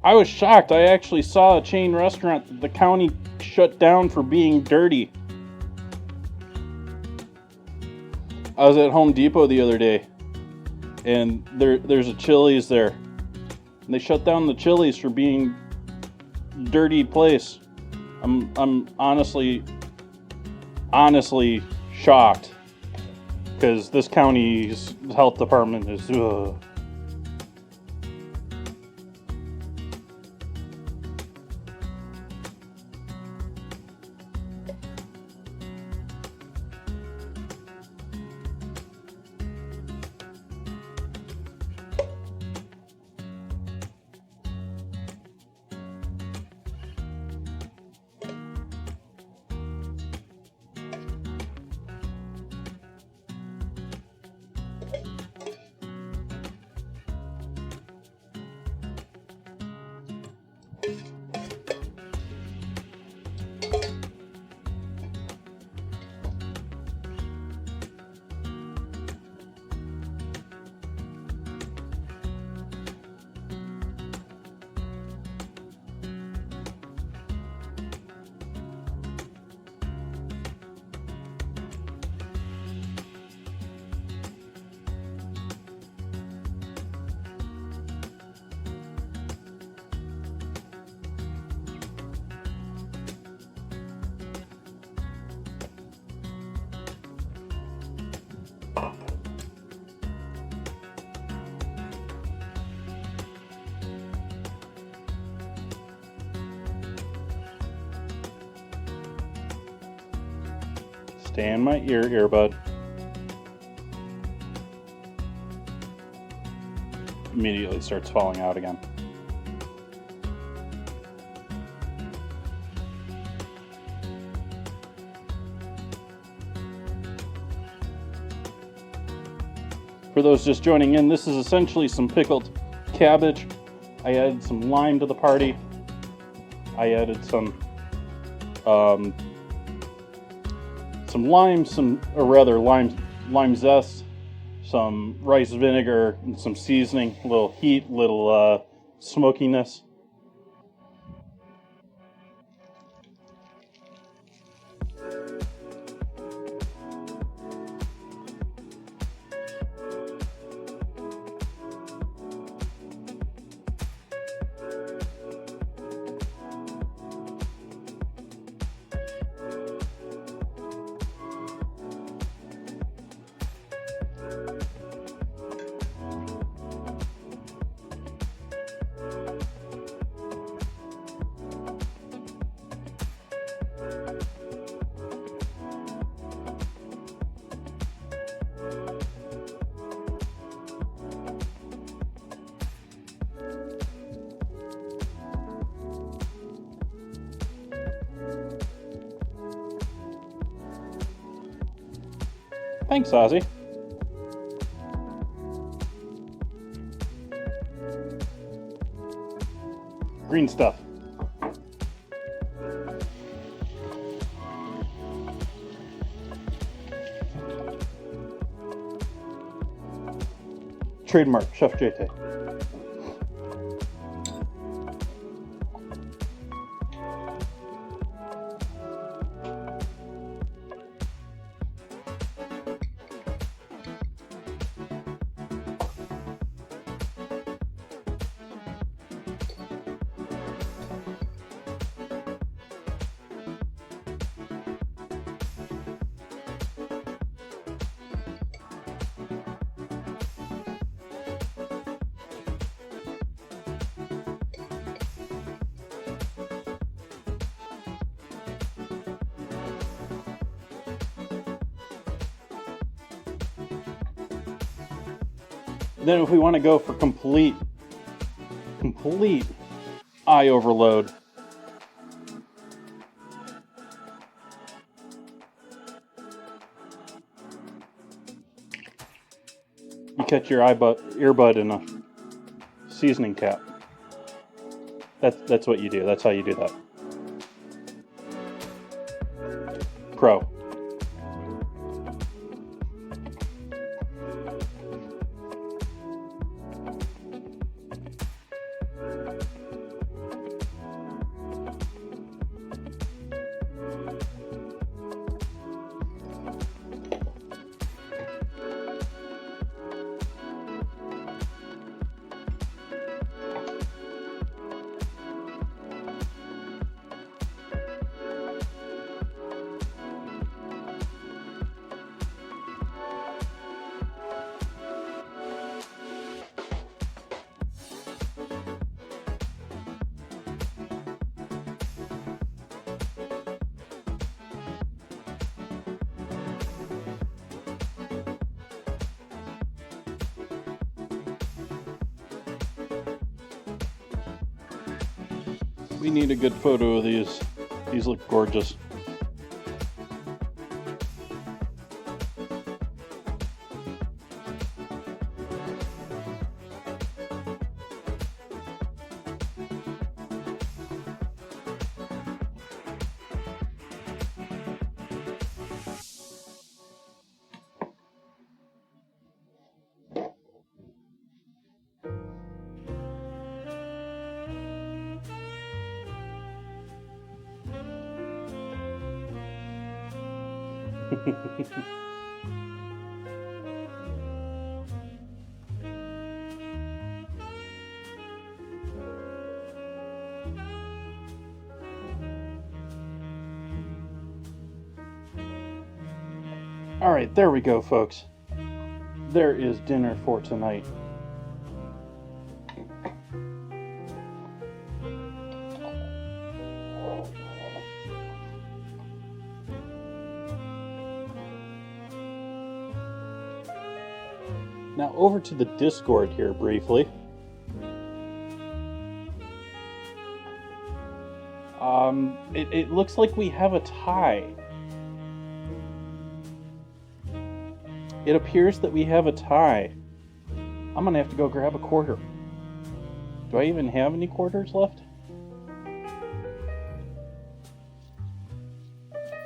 I was shocked. I actually saw a chain restaurant that the county shut down for being dirty. I was at Home Depot the other day, and there's a Chili's there. And they shut down the Chili's for being dirty place. I'm honestly shocked, because this county's health department is stay in my earbud. Immediately starts falling out again. For those just joining in, this is essentially some pickled cabbage. I added some lime to the party. I added some lime, lime zest, some rice vinegar, and some seasoning, a little heat, little smokiness. Thanks, Ozzy. Green stuff. Trademark, Chef JT. Then if we want to go for complete eye overload, you catch your earbud in a seasoning cap. That's what you do. That's how you do that. Pro. We need a good photo of these. These look gorgeous. All right, there we go, folks. There is dinner for tonight. Now over to the Discord here briefly. It looks like we have a tie. It appears that we have a tie. I'm gonna have to go grab a quarter. Do I even have any quarters left?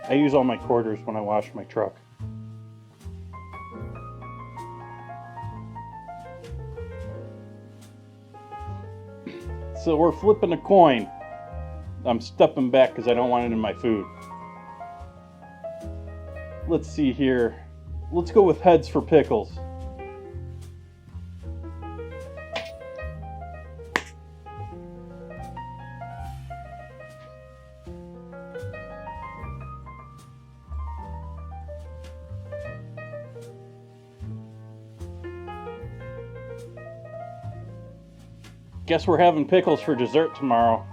I use all my quarters when I wash my truck. So we're flipping a coin. I'm stepping back because I don't want it in my food. Let's see here. Let's go with heads for pickles. Guess we're having pickles for dessert tomorrow.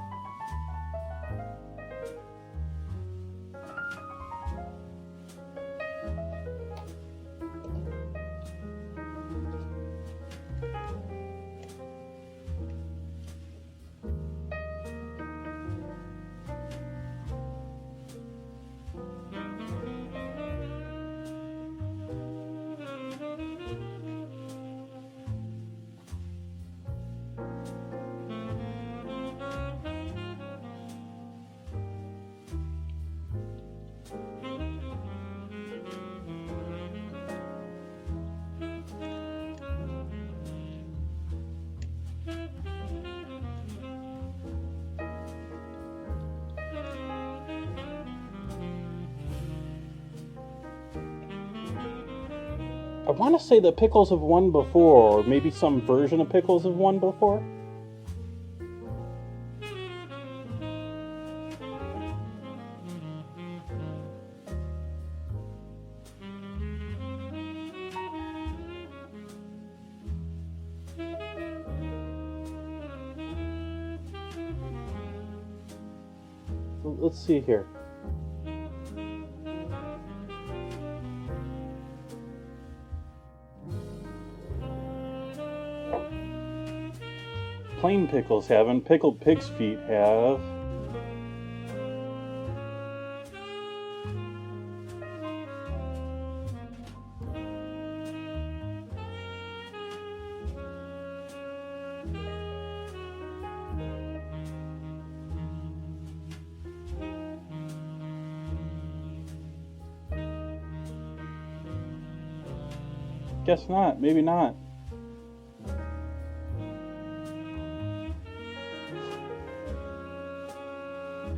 I want to say that pickles have won before, or maybe some version of pickles have won before. Let's see here. Plain pickles haven't. Pickled pig's feet have. Guess not. Maybe not.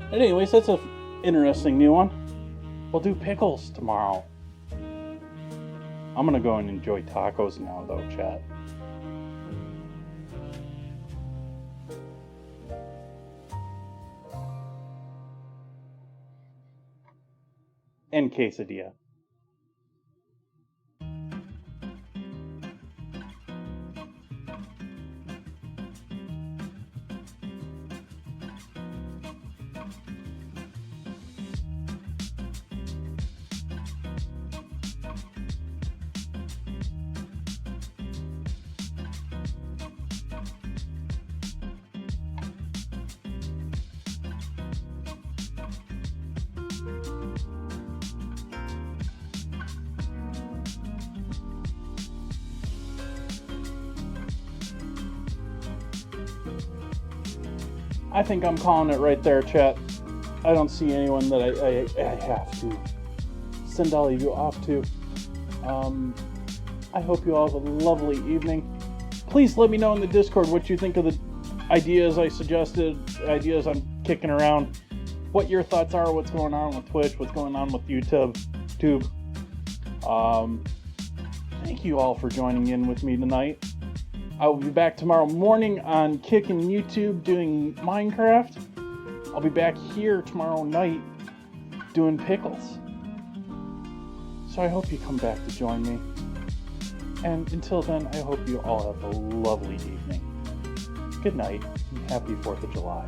But anyways, that's an interesting new one. We'll do pickles tomorrow. I'm gonna go and enjoy tacos now, though, chat. And quesadilla. I think I'm calling it right there, chat. I don't see anyone that I have to send all of you off to. I hope you all have a lovely evening. Please let me know in the Discord what you think of the ideas I suggested, ideas I'm kicking around, what your thoughts are, what's going on with Twitch, what's going on with YouTube. Thank you all for joining in with me tonight. I will be back tomorrow morning on Kick and YouTube doing Minecraft. I'll be back here tomorrow night doing pickles. So I hope you come back to join me. And until then, I hope you all have a lovely evening. Good night, and happy 4th of July.